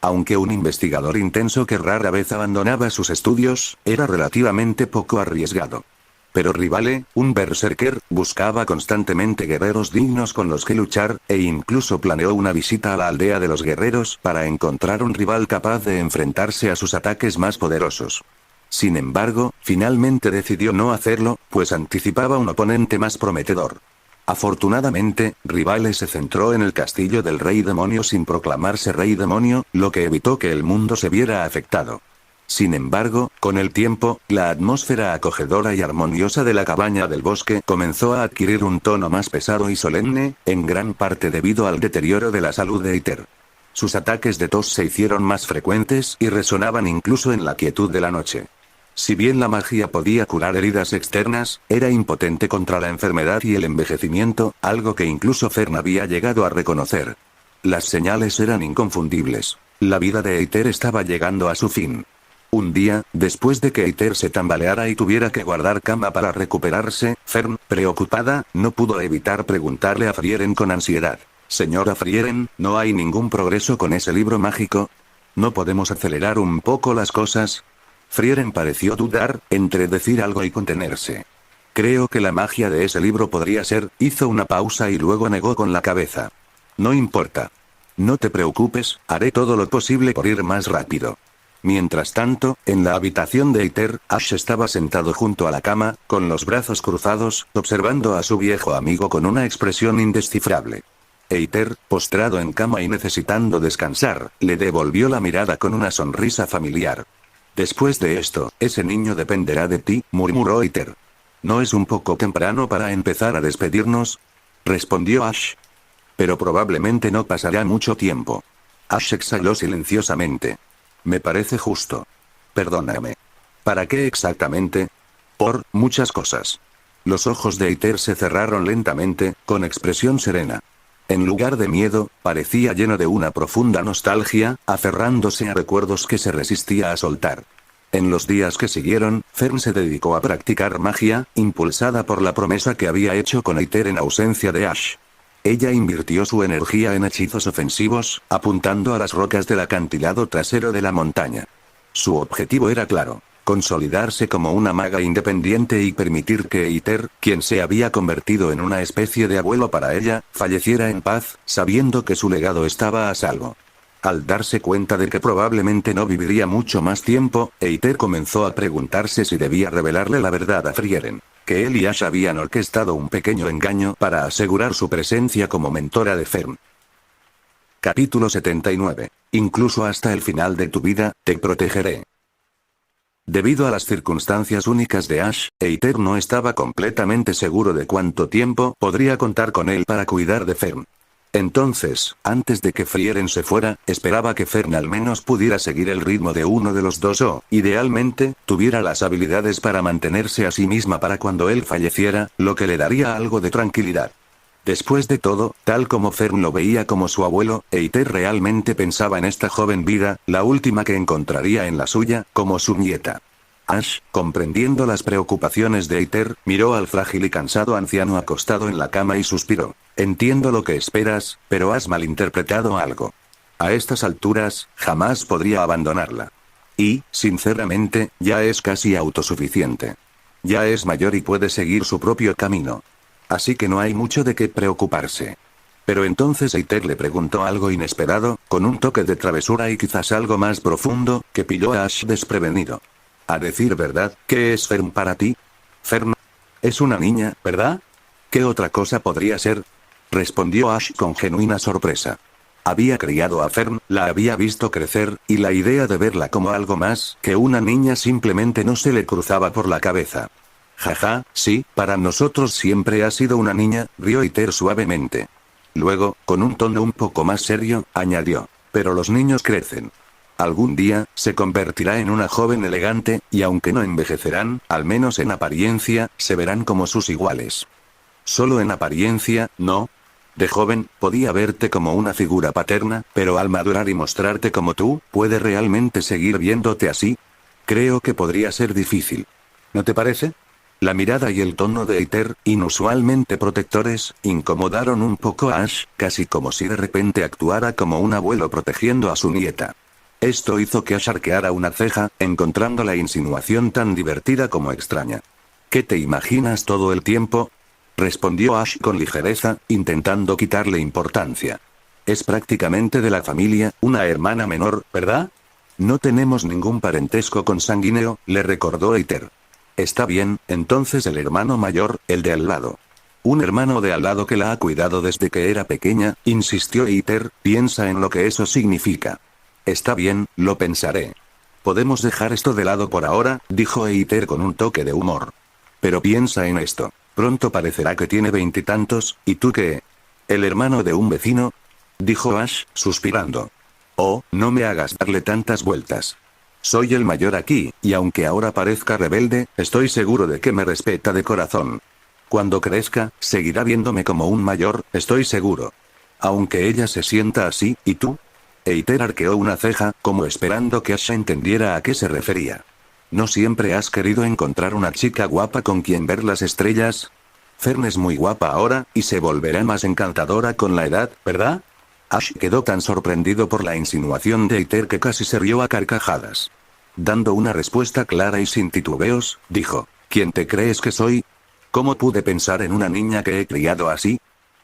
Aunque un investigador intenso que rara vez abandonaba sus estudios, era relativamente poco arriesgado. Pero Rivale, un berserker, buscaba constantemente guerreros dignos con los que luchar, e incluso planeó una visita a la aldea de los guerreros para encontrar un rival capaz de enfrentarse a sus ataques más poderosos. Sin embargo, finalmente decidió no hacerlo, pues anticipaba un oponente más prometedor. Afortunadamente, Rivale se centró en el castillo del Rey Demonio sin proclamarse Rey Demonio, lo que evitó que el mundo se viera afectado. Sin embargo, con el tiempo, la atmósfera acogedora y armoniosa de la cabaña del bosque comenzó a adquirir un tono más pesado y solemne, en gran parte debido al deterioro de la salud de Iter. Sus ataques de tos se hicieron más frecuentes y resonaban incluso en la quietud de la noche. Si bien la magia podía curar heridas externas, era impotente contra la enfermedad y el envejecimiento, algo que incluso Fern había llegado a reconocer. Las señales eran inconfundibles. La vida de Iter estaba llegando a su fin. Un día, después de que Aether se tambaleara y tuviera que guardar cama para recuperarse, Fern, preocupada, no pudo evitar preguntarle a Frieren con ansiedad. Señora Frieren, ¿no hay ningún progreso con ese libro mágico? ¿No podemos acelerar un poco las cosas? Frieren pareció dudar, entre decir algo y contenerse. Creo que la magia de ese libro podría ser, hizo una pausa y luego negó con la cabeza. No importa. No te preocupes, haré todo lo posible por ir más rápido. Mientras tanto, en la habitación de Aether, Ash estaba sentado junto a la cama, con los brazos cruzados, observando a su viejo amigo con una expresión indescifrable. Aether, postrado en cama y necesitando descansar, le devolvió la mirada con una sonrisa familiar. Después de esto, ese niño dependerá de ti, murmuró Aether. ¿No es un poco temprano para empezar a despedirnos? Respondió Ash. Pero probablemente no pasará mucho tiempo. Ash exhaló silenciosamente. Me parece justo. Perdóname. ¿Para qué exactamente? Por muchas cosas. Los ojos de Aether se cerraron lentamente, con expresión serena. En lugar de miedo, parecía lleno de una profunda nostalgia, aferrándose a recuerdos que se resistía a soltar. En los días que siguieron, Fern se dedicó a practicar magia, impulsada por la promesa que había hecho con Aether en ausencia de Ash. Ella invirtió su energía en hechizos ofensivos, apuntando a las rocas del acantilado trasero de la montaña. Su objetivo era claro: consolidarse como una maga independiente y permitir que Aether, quien se había convertido en una especie de abuelo para ella, falleciera en paz, sabiendo que su legado estaba a salvo. Al darse cuenta de que probablemente no viviría mucho más tiempo, Aether comenzó a preguntarse si debía revelarle la verdad a Frieren. Que él y Ash habían orquestado un pequeño engaño para asegurar su presencia como mentora de Fern. Capítulo 79. Incluso hasta el final de tu vida, te protegeré. Debido a las circunstancias únicas de Ash, Aether no estaba completamente seguro de cuánto tiempo podría contar con él para cuidar de Fern. Entonces, antes de que Frieren se fuera, esperaba que Fern al menos pudiera seguir el ritmo de uno de los dos o, idealmente, tuviera las habilidades para mantenerse a sí misma para cuando él falleciera, lo que le daría algo de tranquilidad. Después de todo, tal como Fern lo veía como su abuelo, Aether realmente pensaba en esta joven vida, la última que encontraría en la suya, como su nieta. Ash, comprendiendo las preocupaciones de Aether, miró al frágil y cansado anciano acostado en la cama y suspiró. Entiendo lo que esperas, pero has malinterpretado algo. A estas alturas, jamás podría abandonarla. Y, sinceramente, ya es casi autosuficiente. Ya es mayor y puede seguir su propio camino. Así que no hay mucho de qué preocuparse. Pero entonces Aether le preguntó algo inesperado, con un toque de travesura y quizás algo más profundo, que pilló a Ash desprevenido. A decir verdad, ¿qué es Fern para ti? Fern es una niña, ¿verdad? ¿Qué otra cosa podría ser? Respondió Ash con genuina sorpresa. Había criado a Fern, la había visto crecer, y la idea de verla como algo más que una niña simplemente no se le cruzaba por la cabeza. Jaja, sí, para nosotros siempre ha sido una niña, rió Aether suavemente. Luego, con un tono un poco más serio, añadió. Pero los niños crecen. Algún día, se convertirá en una joven elegante, y aunque no envejecerán, al menos en apariencia, se verán como sus iguales. Solo en apariencia, ¿no? De joven, podía verte como una figura paterna, pero al madurar y mostrarte como tú, ¿puede realmente seguir viéndote así? Creo que podría ser difícil. ¿No te parece? La mirada y el tono de Aether, inusualmente protectores, incomodaron un poco a Ash, casi como si de repente actuara como un abuelo protegiendo a su nieta. Esto hizo que Ash arqueara una ceja, encontrando la insinuación tan divertida como extraña. ¿Qué te imaginas todo el tiempo? Respondió Ash con ligereza, intentando quitarle importancia. Es prácticamente de la familia, una hermana menor, ¿verdad? No tenemos ningún parentesco consanguíneo, le recordó Aether. Está bien, entonces el hermano mayor, el de al lado. Un hermano de al lado que la ha cuidado desde que era pequeña, insistió Aether, piensa en lo que eso significa. Está bien, lo pensaré. Podemos dejar esto de lado por ahora, dijo Aether con un toque de humor. Pero piensa en esto. Pronto parecerá que tiene 20 y tantos, ¿y tú qué? ¿El hermano de un vecino? Dijo Ash, suspirando. Oh, no me hagas darle tantas vueltas. Soy el mayor aquí, y aunque ahora parezca rebelde, estoy seguro de que me respeta de corazón. Cuando crezca, seguirá viéndome como un mayor, estoy seguro. Aunque ella se sienta así, ¿y tú? Eiter arqueó una ceja, como esperando que Ash entendiera a qué se refería. ¿No siempre has querido encontrar una chica guapa con quien ver las estrellas? Fern es muy guapa ahora, y se volverá más encantadora con la edad, ¿verdad? Ash quedó tan sorprendido por la insinuación de Eiter que casi se rió a carcajadas. Dando una respuesta clara y sin titubeos, dijo, ¿quién te crees que soy? ¿Cómo pude pensar en una niña que he criado así?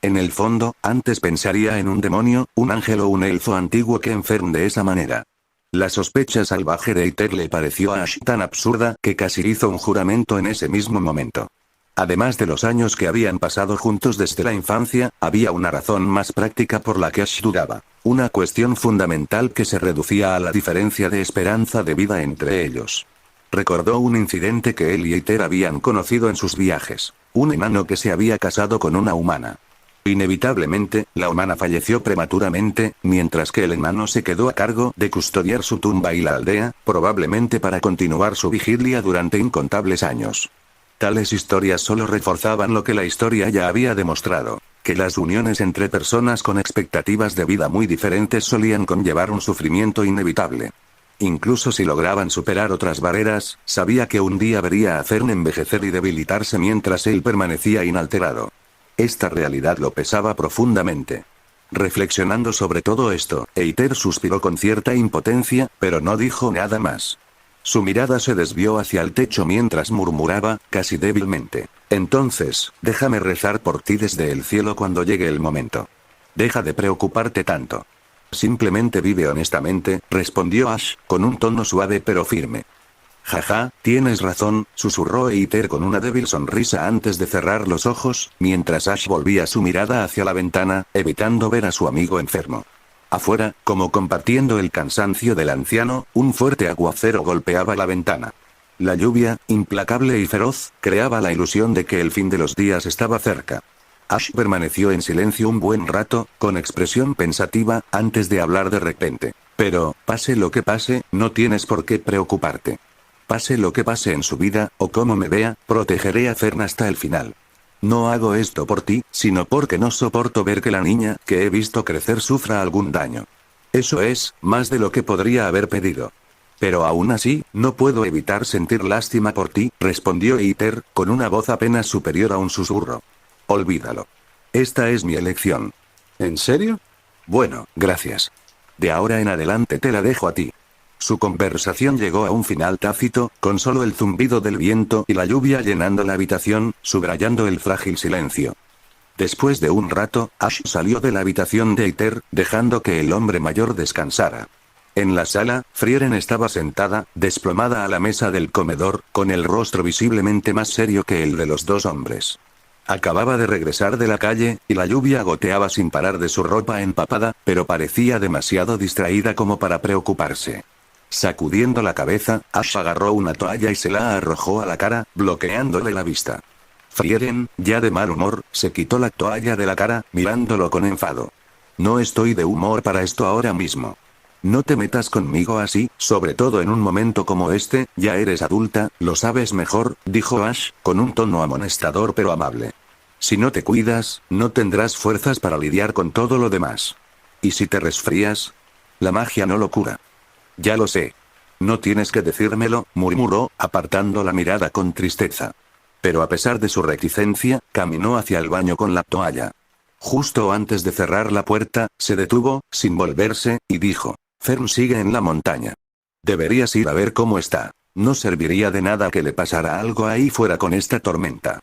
En el fondo, antes pensaría en un demonio, un ángel o un elfo antiguo que en Fern de esa manera. La sospecha salvaje de Eiter le pareció a Ash tan absurda que casi hizo un juramento en ese mismo momento. Además de los años que habían pasado juntos desde la infancia, había una razón más práctica por la que Ash dudaba. Una cuestión fundamental que se reducía a la diferencia de esperanza de vida entre ellos. Recordó un incidente que él y Eiter habían conocido en sus viajes. Un enano que se había casado con una humana. Inevitablemente, la humana falleció prematuramente, mientras que el enano se quedó a cargo de custodiar su tumba y la aldea, probablemente para continuar su vigilia durante incontables años. Tales historias solo reforzaban lo que la historia ya había demostrado, que las uniones entre personas con expectativas de vida muy diferentes solían conllevar un sufrimiento inevitable. Incluso si lograban superar otras barreras, sabía que un día vería a Fern envejecer y debilitarse mientras él permanecía inalterado. Esta realidad lo pesaba profundamente. Reflexionando sobre todo esto, Eiter suspiró con cierta impotencia, pero no dijo nada más. Su mirada se desvió hacia el techo mientras murmuraba, casi débilmente. Entonces, déjame rezar por ti desde el cielo cuando llegue el momento. Deja de preocuparte tanto. Simplemente vive honestamente, respondió Ash, con un tono suave pero firme. Jaja, tienes razón, susurró Eiter con una débil sonrisa antes de cerrar los ojos, mientras Ash volvía su mirada hacia la ventana, evitando ver a su amigo enfermo. Afuera, como compartiendo el cansancio del anciano, un fuerte aguacero golpeaba la ventana. La lluvia, implacable y feroz, creaba la ilusión de que el fin de los días estaba cerca. Ash permaneció en silencio un buen rato, con expresión pensativa, antes de hablar de repente. Pero, pase lo que pase, no tienes por qué preocuparte. Pase lo que pase en su vida, o como me vea, protegeré a Fern hasta el final. No hago esto por ti, sino porque no soporto ver que la niña que he visto crecer sufra algún daño. Eso es, más de lo que podría haber pedido. Pero aún así, no puedo evitar sentir lástima por ti, respondió Eiter, con una voz apenas superior a un susurro. Olvídalo. Esta es mi elección. ¿En serio? Bueno, gracias. De ahora en adelante te la dejo a ti. Su conversación llegó a un final tácito, con solo el zumbido del viento y la lluvia llenando la habitación, subrayando el frágil silencio. Después de un rato, Ash salió de la habitación de Eiter, dejando que el hombre mayor descansara. En la sala, Frieren estaba sentada, desplomada a la mesa del comedor, con el rostro visiblemente más serio que el de los dos hombres. Acababa de regresar de la calle, y la lluvia goteaba sin parar de su ropa empapada, pero parecía demasiado distraída como para preocuparse. Sacudiendo la cabeza, Ash agarró una toalla y se la arrojó a la cara, bloqueándole la vista. Frieren, ya de mal humor, se quitó la toalla de la cara, mirándolo con enfado. No estoy de humor para esto ahora mismo. No te metas conmigo así, sobre todo en un momento como este, ya eres adulta, lo sabes mejor, dijo Ash, con un tono amonestador pero amable. Si no te cuidas, no tendrás fuerzas para lidiar con todo lo demás. ¿Y si te resfrías? La magia no lo cura. Ya lo sé. No tienes que decírmelo, murmuró, apartando la mirada con tristeza. Pero a pesar de su reticencia, caminó hacia el baño con la toalla. Justo antes de cerrar la puerta, se detuvo, sin volverse, y dijo, Fern sigue en la montaña. Deberías ir a ver cómo está. No serviría de nada que le pasara algo ahí fuera con esta tormenta.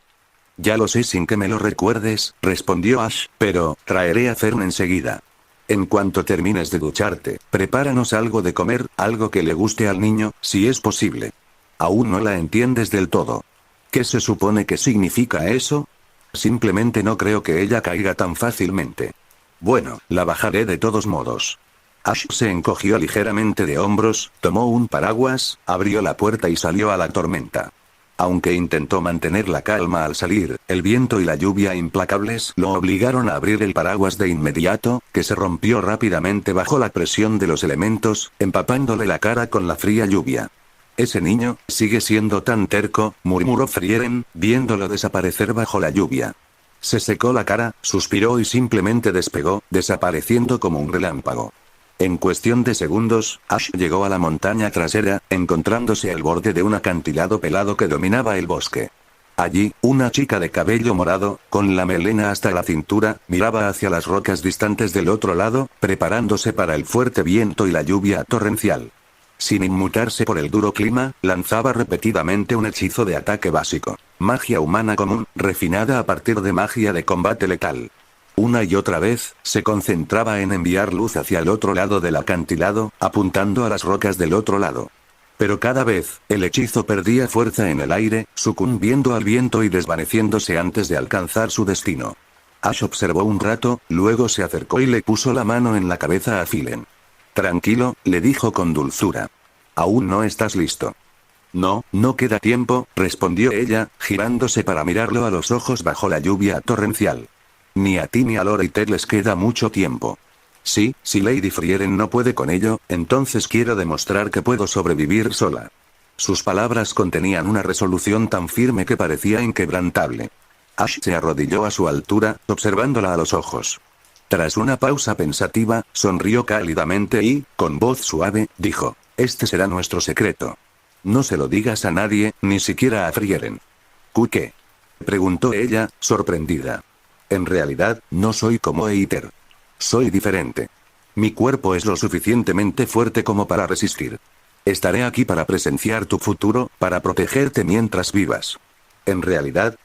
Ya lo sé sin que me lo recuerdes, respondió Ash, pero, traeré a Fern enseguida. En cuanto termines de ducharte, prepáranos algo de comer, algo que le guste al niño, si es posible. Aún no la entiendes del todo. ¿Qué se supone que significa eso? Simplemente no creo que ella caiga tan fácilmente. Bueno, la bajaré de todos modos. Ash se encogió ligeramente de hombros, tomó un paraguas, abrió la puerta y salió a la tormenta. Aunque intentó mantener la calma al salir, el viento y la lluvia implacables lo obligaron a abrir el paraguas de inmediato, que se rompió rápidamente bajo la presión de los elementos, empapándole la cara con la fría lluvia. Ese niño, sigue siendo tan terco, murmuró Frieren, viéndolo desaparecer bajo la lluvia. Se secó la cara, suspiró y simplemente despegó, desapareciendo como un relámpago. En cuestión de segundos, Ash llegó a la montaña trasera, encontrándose al borde de un acantilado pelado que dominaba el bosque. Allí, una chica de cabello morado, con la melena hasta la cintura, miraba hacia las rocas distantes del otro lado, preparándose para el fuerte viento y la lluvia torrencial. Sin inmutarse por el duro clima, lanzaba repetidamente un hechizo de ataque básico. Magia humana común, refinada a partir de magia de combate letal. Una y otra vez, se concentraba en enviar luz hacia el otro lado del acantilado, apuntando a las rocas del otro lado. Pero cada vez, el hechizo perdía fuerza en el aire, sucumbiendo al viento y desvaneciéndose antes de alcanzar su destino. Ash observó un rato, luego se acercó y le puso la mano en la cabeza a Philen. Tranquilo, le dijo con dulzura. Aún no estás listo. No, no queda tiempo, respondió ella, girándose para mirarlo a los ojos bajo la lluvia torrencial. Ni a ti ni a Laura y Ted les queda mucho tiempo. Sí, si Lady Frieren no puede con ello, entonces quiero demostrar que puedo sobrevivir sola. Sus palabras contenían una resolución tan firme que parecía inquebrantable. Ash se arrodilló a su altura, observándola a los ojos. Tras una pausa pensativa, sonrió cálidamente y, con voz suave, dijo: «Este será nuestro secreto. No se lo digas a nadie, ni siquiera a Frieren». «¿Qué?», preguntó ella, sorprendida. «En realidad, no soy como Either. Soy diferente. Mi cuerpo es lo suficientemente fuerte como para resistir. Estaré aquí para presenciar tu futuro, para protegerte mientras vivas». «¿En realidad?».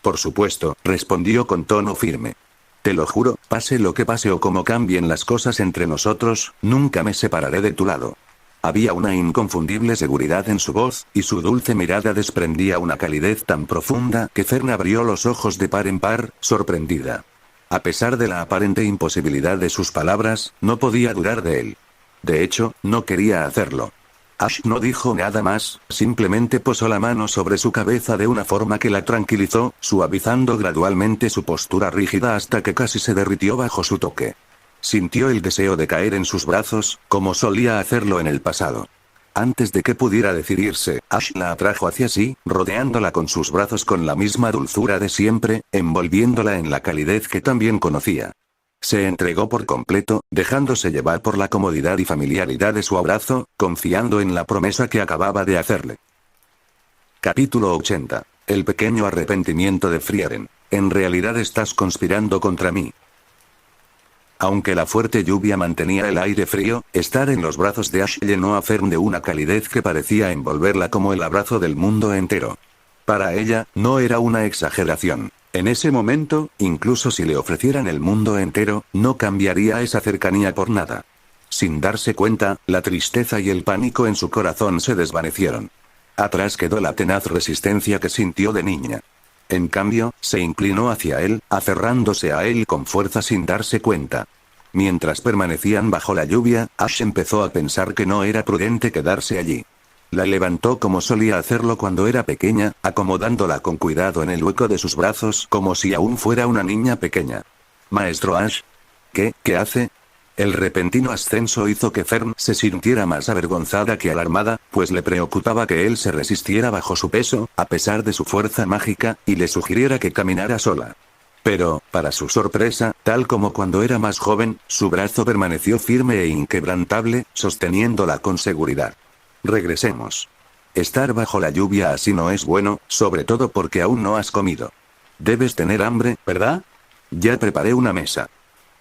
«Por supuesto», respondió con tono firme. «Te lo juro, pase lo que pase o como cambien las cosas entre nosotros, nunca me separaré de tu lado». Había una inconfundible seguridad en su voz, y su dulce mirada desprendía una calidez tan profunda que Fern abrió los ojos de par en par, sorprendida. A pesar de la aparente imposibilidad de sus palabras, no podía dudar de él. De hecho, no quería hacerlo. Ash no dijo nada más, simplemente posó la mano sobre su cabeza de una forma que la tranquilizó, suavizando gradualmente su postura rígida hasta que casi se derritió bajo su toque. Sintió el deseo de caer en sus brazos, como solía hacerlo en el pasado. Antes de que pudiera decidirse, Ash la atrajo hacia sí, rodeándola con sus brazos con la misma dulzura de siempre, envolviéndola en la calidez que también conocía. Se entregó por completo, dejándose llevar por la comodidad y familiaridad de su abrazo, confiando en la promesa que acababa de hacerle. Capítulo 80. El pequeño arrepentimiento de Frieren. En realidad estás conspirando contra mí. Aunque la fuerte lluvia mantenía el aire frío, estar en los brazos de Ash llenó a Fern de una calidez que parecía envolverla como el abrazo del mundo entero. Para ella, no era una exageración. En ese momento, incluso si le ofrecieran el mundo entero, no cambiaría esa cercanía por nada. Sin darse cuenta, la tristeza y el pánico en su corazón se desvanecieron. Atrás quedó la tenaz resistencia que sintió de niña. En cambio, se inclinó hacia él, aferrándose a él con fuerza sin darse cuenta. Mientras permanecían bajo la lluvia, Ash empezó a pensar que no era prudente quedarse allí. La levantó como solía hacerlo cuando era pequeña, acomodándola con cuidado en el hueco de sus brazos como si aún fuera una niña pequeña. «Maestro Ash». ¿Qué hace? El repentino ascenso hizo que Fern se sintiera más avergonzada que alarmada, pues le preocupaba que él se resistiera bajo su peso, a pesar de su fuerza mágica, y le sugiriera que caminara sola. Pero, para su sorpresa, tal como cuando era más joven, su brazo permaneció firme e inquebrantable, sosteniéndola con seguridad. «Regresemos. Estar bajo la lluvia así no es bueno, sobre todo porque aún no has comido. Debes tener hambre, ¿verdad? Ya preparé una mesa».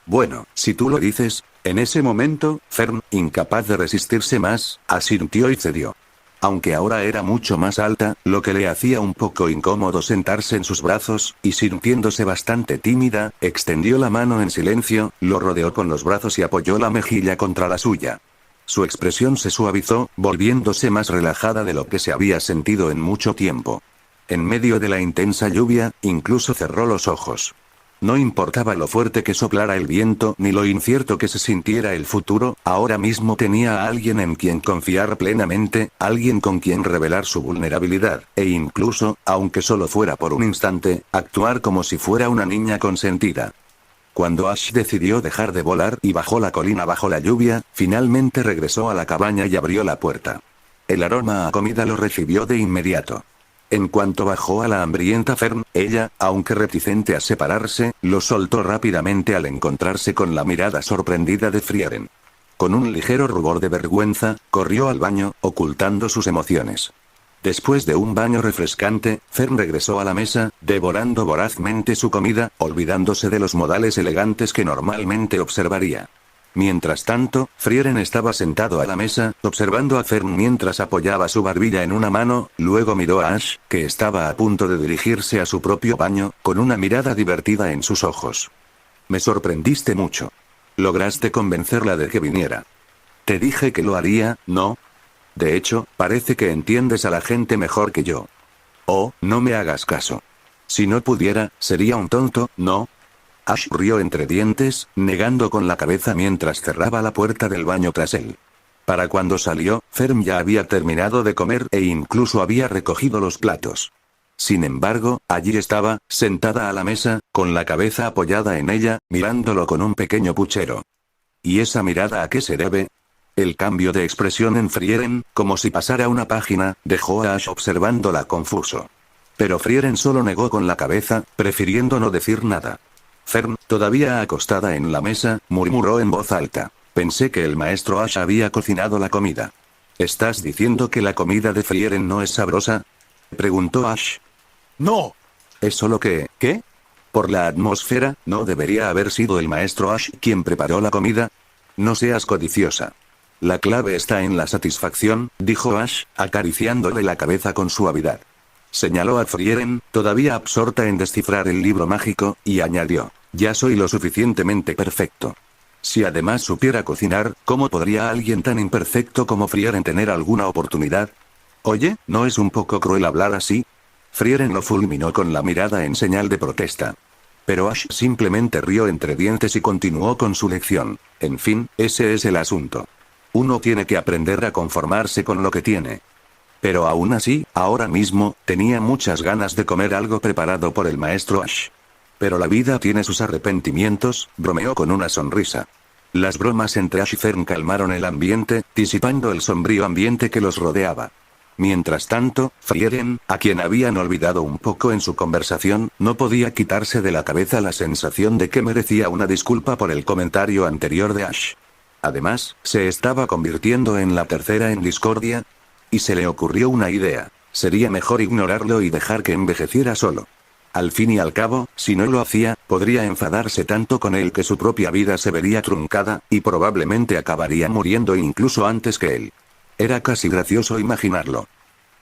«Bueno, si tú lo dices». En ese momento, Fern, incapaz de resistirse más, asintió y cedió. Aunque ahora era mucho más alta, lo que le hacía un poco incómodo sentarse en sus brazos, y sintiéndose bastante tímida, extendió la mano en silencio, lo rodeó con los brazos y apoyó la mejilla contra la suya. Su expresión se suavizó, volviéndose más relajada de lo que se había sentido en mucho tiempo. En medio de la intensa lluvia, incluso cerró los ojos. No importaba lo fuerte que soplara el viento ni lo incierto que se sintiera el futuro, ahora mismo tenía a alguien en quien confiar plenamente, alguien con quien revelar su vulnerabilidad, e incluso, aunque solo fuera por un instante, actuar como si fuera una niña consentida. Cuando Ash decidió dejar de volar y bajó la colina bajo la lluvia, finalmente regresó a la cabaña y abrió la puerta. El aroma a comida lo recibió de inmediato. En cuanto bajó a la hambrienta Fern, ella, aunque reticente a separarse, lo soltó rápidamente al encontrarse con la mirada sorprendida de Frieren. Con un ligero rubor de vergüenza, corrió al baño, ocultando sus emociones. Después de un baño refrescante, Fern regresó a la mesa, devorando vorazmente su comida, olvidándose de los modales elegantes que normalmente observaría. Mientras tanto, Frieren estaba sentado a la mesa, observando a Fern mientras apoyaba su barbilla en una mano, luego miró a Ash, que estaba a punto de dirigirse a su propio baño, con una mirada divertida en sus ojos. Me sorprendiste mucho. Lograste convencerla de que viniera. Te dije que lo haría, ¿no? De hecho, parece que entiendes a la gente mejor que yo. Oh, no me hagas caso. Si no pudiera, sería un tonto, ¿no? Ash rió entre dientes, negando con la cabeza mientras cerraba la puerta del baño tras él. Para cuando salió, Fern ya había terminado de comer e incluso había recogido los platos. Sin embargo, allí estaba, sentada a la mesa, con la cabeza apoyada en ella, mirándolo con un pequeño puchero. ¿Y esa mirada a qué se debe? El cambio de expresión en Frieren, como si pasara una página, dejó a Ash observándola confuso. Pero Frieren solo negó con la cabeza, prefiriendo no decir nada. Fern, todavía acostada en la mesa, murmuró en voz alta. Pensé que el maestro Ash había cocinado la comida. ¿Estás diciendo que la comida de Frieren no es sabrosa? Preguntó Ash. No. Es solo que, ¿qué? Por la atmósfera, ¿no debería haber sido el maestro Ash quien preparó la comida? No seas codiciosa. La clave está en la satisfacción, dijo Ash, acariciándole la cabeza con suavidad. Señaló a Frieren, todavía absorta en descifrar el libro mágico, y añadió, ya soy lo suficientemente perfecto. Si además supiera cocinar, ¿cómo podría alguien tan imperfecto como Frieren tener alguna oportunidad? Oye, ¿no es un poco cruel hablar así? Frieren lo fulminó con la mirada en señal de protesta. Pero Ash simplemente rió entre dientes y continuó con su lección. En fin, ese es el asunto. Uno tiene que aprender a conformarse con lo que tiene. Pero aún así, ahora mismo, tenía muchas ganas de comer algo preparado por el maestro Ash. Pero la vida tiene sus arrepentimientos, bromeó con una sonrisa. Las bromas entre Ash y Fern calmaron el ambiente, disipando el sombrío ambiente que los rodeaba. Mientras tanto, Frieren, a quien habían olvidado un poco en su conversación, no podía quitarse de la cabeza la sensación de que merecía una disculpa por el comentario anterior de Ash. Además, se estaba convirtiendo en la tercera en discordia. Y se le ocurrió una idea. Sería mejor ignorarlo y dejar que envejeciera solo. Al fin y al cabo, si no lo hacía, podría enfadarse tanto con él que su propia vida se vería truncada, y probablemente acabaría muriendo incluso antes que él. Era casi gracioso imaginarlo.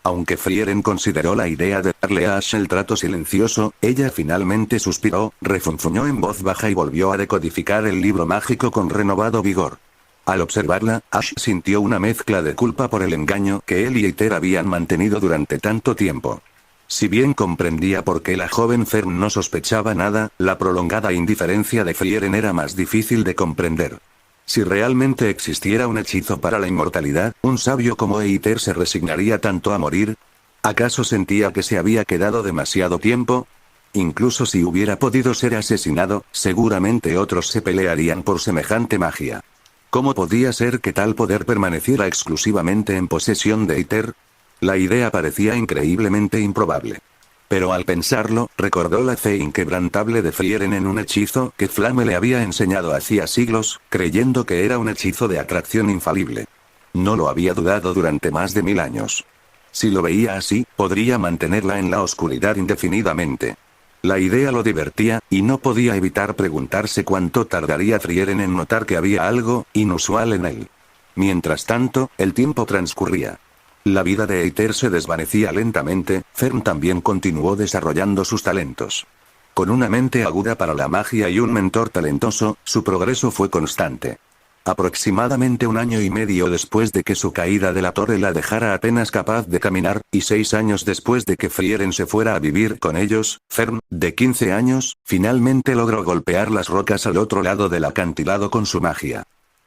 Aunque Frieren consideró la idea de darle a Ash el trato silencioso, ella finalmente suspiró, refunfuñó en voz baja y volvió a decodificar el libro mágico con renovado vigor. Al observarla, Ash sintió una mezcla de culpa por el engaño que él y Aether habían mantenido durante tanto tiempo. Si bien comprendía por qué la joven Fern no sospechaba nada, la prolongada indiferencia de Frieren era más difícil de comprender. Si realmente existiera un hechizo para la inmortalidad, un sabio como Aether se resignaría tanto a morir. ¿Acaso sentía que se había quedado demasiado tiempo? Incluso si hubiera podido ser asesinado, seguramente otros se pelearían por semejante magia. ¿Cómo podía ser que tal poder permaneciera exclusivamente en posesión de Aether? La idea parecía increíblemente improbable. Pero al pensarlo, recordó la fe inquebrantable de Frieren en un hechizo que Flame le había enseñado hacía siglos, creyendo que era un hechizo de atracción infalible. No lo había dudado durante más de 1000 años. Si lo veía así, podría mantenerla en la oscuridad indefinidamente. La idea lo divertía, y no podía evitar preguntarse cuánto tardaría Frieren en notar que había algo inusual en él. Mientras tanto, el tiempo transcurría. La vida de Aether se desvanecía lentamente. Fern también continuó desarrollando sus talentos. Con una mente aguda para la magia y un mentor talentoso, su progreso fue constante. Aproximadamente 1 año y medio después de que su caída de la torre la dejara apenas capaz de caminar, y 6 años después de que Frieren se fuera a vivir con ellos, Fern, de 15 años, finalmente logró golpear las rocas al otro lado del acantilado con su magia.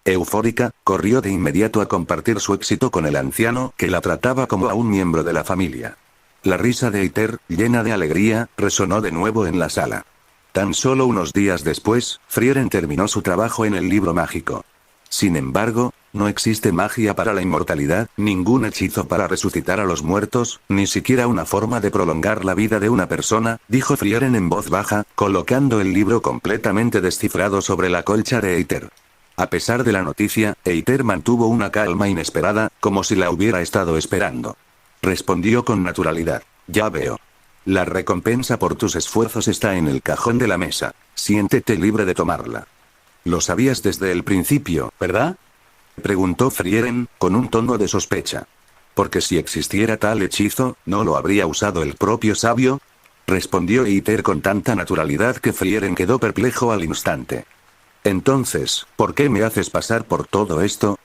Eufórica, corrió de inmediato a compartir su éxito con el anciano, que la trataba como a un miembro de la familia. La risa de Aether, llena de alegría, resonó de nuevo en la sala. Tan solo unos días después, Frieren terminó su trabajo en el libro mágico. Sin embargo, no existe magia para la inmortalidad, ningún hechizo para resucitar a los muertos, ni siquiera una forma de prolongar la vida de una persona, dijo Frieren en voz baja, colocando el libro completamente descifrado sobre la colcha de Aether. A pesar de la noticia, Eiter mantuvo una calma inesperada, como si la hubiera estado esperando. Respondió con naturalidad. Ya veo. La recompensa por tus esfuerzos está en el cajón de la mesa. Siéntete libre de tomarla. Lo sabías desde el principio, ¿verdad? Preguntó Frieren, con un tono de sospecha. Porque si existiera tal hechizo, ¿no lo habría usado el propio sabio? Respondió Eiter con tanta naturalidad que Frieren quedó perplejo al instante. Entonces, ¿por qué me haces pasar por todo esto?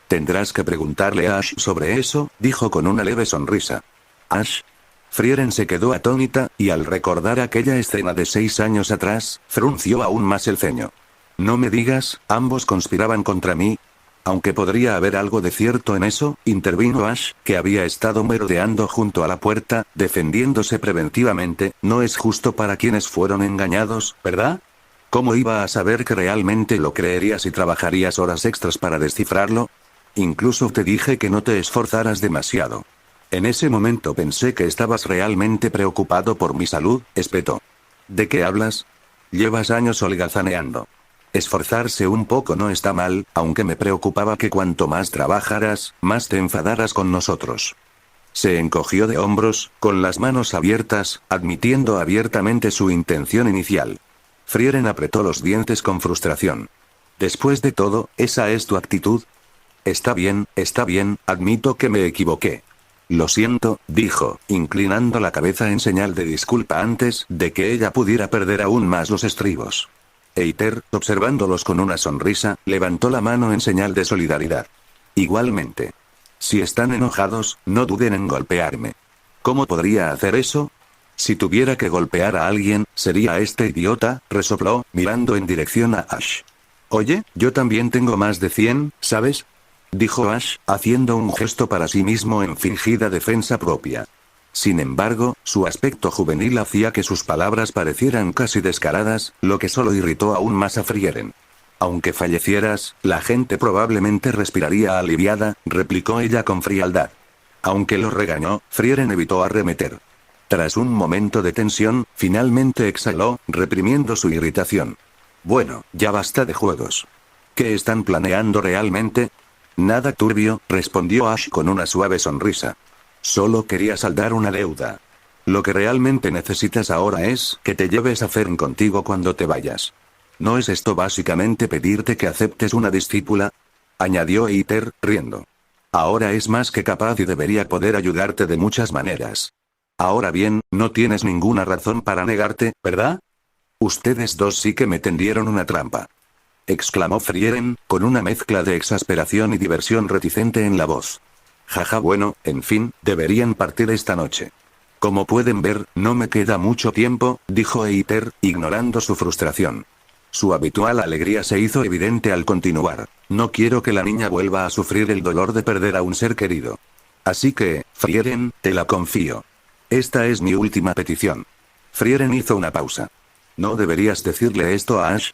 Tendrás que preguntarle a Ash sobre eso, dijo con una leve sonrisa. ¿Ash? Frieren se quedó atónita, y al recordar aquella escena de 6 años atrás, frunció aún más el ceño. No me digas, ambos conspiraban contra mí. Aunque podría haber algo de cierto en eso, intervino Ash, que había estado merodeando junto a la puerta, defendiéndose preventivamente. No es justo para quienes fueron engañados, ¿verdad? ¿Cómo iba a saber que realmente lo creerías y trabajarías horas extras para descifrarlo? Incluso te dije que no te esforzaras demasiado. En ese momento pensé que estabas realmente preocupado por mi salud, espetó. ¿De qué hablas? Llevas años holgazaneando. Esforzarse un poco no está mal, aunque me preocupaba que cuanto más trabajaras, más te enfadaras con nosotros. Se encogió de hombros, con las manos abiertas, admitiendo abiertamente su intención inicial. Frieren apretó los dientes con frustración. Después de todo, ¿esa es tu actitud? Está bien, admito que me equivoqué. Lo siento, dijo, inclinando la cabeza en señal de disculpa antes de que ella pudiera perder aún más los estribos. Eiter, observándolos con una sonrisa, levantó la mano en señal de solidaridad. Igualmente. Si están enojados, no duden en golpearme. ¿Cómo podría hacer eso? Si tuviera que golpear a alguien, sería a este idiota, resopló, mirando en dirección a Ash. Oye, yo también tengo más de 100, ¿sabes? Dijo Ash, haciendo un gesto para sí mismo en fingida defensa propia. Sin embargo, su aspecto juvenil hacía que sus palabras parecieran casi descaradas, lo que solo irritó aún más a Frieren. Aunque fallecieras, la gente probablemente respiraría aliviada, replicó ella con frialdad. Aunque lo regañó, Frieren evitó arremeter. Tras un momento de tensión, finalmente exhaló, reprimiendo su irritación. Bueno, ya basta de juegos. ¿Qué están planeando realmente? Nada turbio, respondió Ash con una suave sonrisa. Solo quería saldar una deuda. Lo que realmente necesitas ahora es que te lleves a Fern contigo cuando te vayas. ¿No es esto básicamente pedirte que aceptes una discípula? Añadió Eiter, riendo. Ahora es más que capaz y debería poder ayudarte de muchas maneras. Ahora bien, no tienes ninguna razón para negarte, ¿verdad? Ustedes dos sí que me tendieron una trampa. Exclamó Frieren, con una mezcla de exasperación y diversión reticente en la voz. Jaja, bueno, en fin, deberían partir esta noche. Como pueden ver, no me queda mucho tiempo, dijo Eiter, ignorando su frustración. Su habitual alegría se hizo evidente al continuar. No quiero que la niña vuelva a sufrir el dolor de perder a un ser querido. Así que, Frieren, te la confío. Esta es mi última petición. Frieren hizo una pausa. ¿No deberías decirle esto a Ash?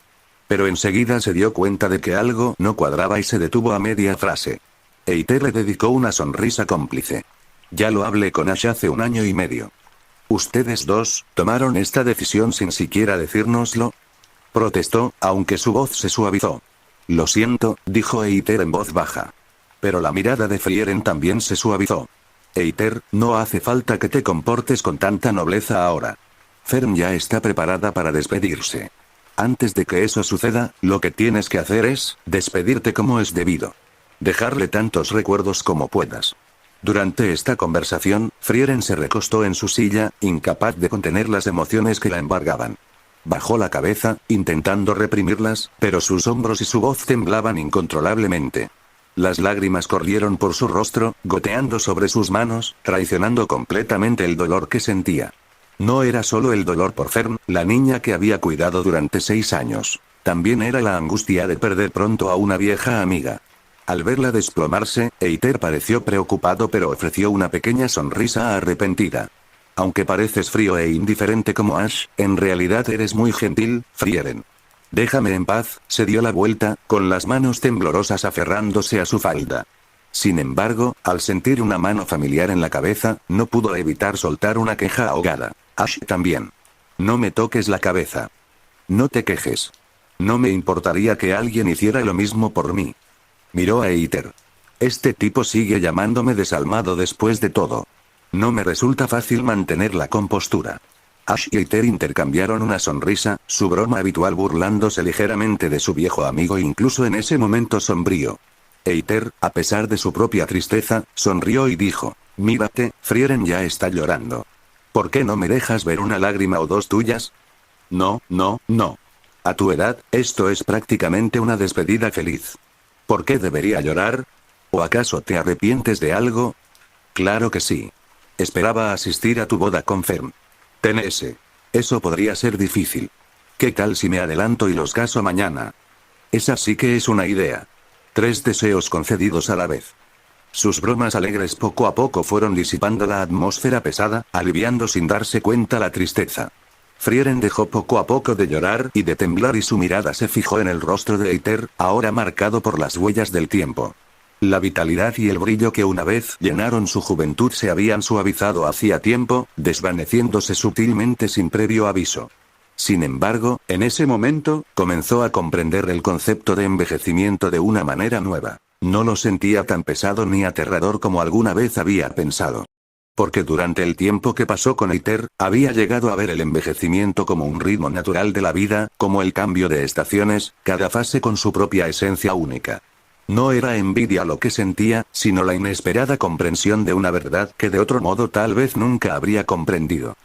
Pero enseguida se dio cuenta de que algo no cuadraba y se detuvo a media frase. Eiter le dedicó una sonrisa cómplice. Ya lo hablé con Ash hace 1 año y medio. ¿Ustedes dos tomaron esta decisión sin siquiera decírnoslo? Protestó, aunque su voz se suavizó. Lo siento, dijo Eiter en voz baja. Pero la mirada de Frieren también se suavizó. Eiter, no hace falta que te comportes con tanta nobleza ahora. Fern ya está preparada para despedirse. Antes de que eso suceda, lo que tienes que hacer es despedirte como es debido. Dejarle tantos recuerdos como puedas. Durante esta conversación, Frieren se recostó en su silla, incapaz de contener las emociones que la embargaban. Bajó la cabeza, intentando reprimirlas, pero sus hombros y su voz temblaban incontrolablemente. Las lágrimas corrieron por su rostro, goteando sobre sus manos, traicionando completamente el dolor que sentía. No era solo el dolor por Fern, la niña que había cuidado durante 6 años. También era la angustia de perder pronto a una vieja amiga. Al verla desplomarse, Eiter pareció preocupado pero ofreció una pequeña sonrisa arrepentida. Aunque pareces frío e indiferente como Ash, en realidad eres muy gentil, Frieren. Déjame en paz, se dio la vuelta, con las manos temblorosas aferrándose a su falda. Sin embargo, al sentir una mano familiar en la cabeza, no pudo evitar soltar una queja ahogada. Ash también. No me toques la cabeza. No te quejes. No me importaría que alguien hiciera lo mismo por mí. Miró a Eiter. Este tipo sigue llamándome desalmado después de todo. No me resulta fácil mantener la compostura. Ash y Eiter intercambiaron una sonrisa, su broma habitual burlándose ligeramente de su viejo amigo incluso en ese momento sombrío. Eiter, a pesar de su propia tristeza, sonrió y dijo, mírate, Frieren ya está llorando. ¿Por qué no me dejas ver una lágrima o dos tuyas? No, no, no. A tu edad, esto es prácticamente una despedida feliz. ¿Por qué debería llorar? ¿O acaso te arrepientes de algo? Claro que sí. Esperaba asistir a tu boda con Fern. TNS. Eso podría ser difícil. ¿Qué tal si me adelanto y los caso mañana? Esa sí que es una idea. 3 deseos concedidos a la vez. Sus bromas alegres poco a poco fueron disipando la atmósfera pesada, aliviando sin darse cuenta la tristeza. Frieren dejó poco a poco de llorar y de temblar y su mirada se fijó en el rostro de Eiter, ahora marcado por las huellas del tiempo. La vitalidad y el brillo que una vez llenaron su juventud se habían suavizado hacía tiempo, desvaneciéndose sutilmente sin previo aviso. Sin embargo, en ese momento, comenzó a comprender el concepto de envejecimiento de una manera nueva. No lo sentía tan pesado ni aterrador como alguna vez había pensado. Porque durante el tiempo que pasó con Eiter, había llegado a ver el envejecimiento como un ritmo natural de la vida, como el cambio de estaciones, cada fase con su propia esencia única. No era envidia lo que sentía, sino la inesperada comprensión de una verdad que de otro modo tal vez nunca habría comprendido.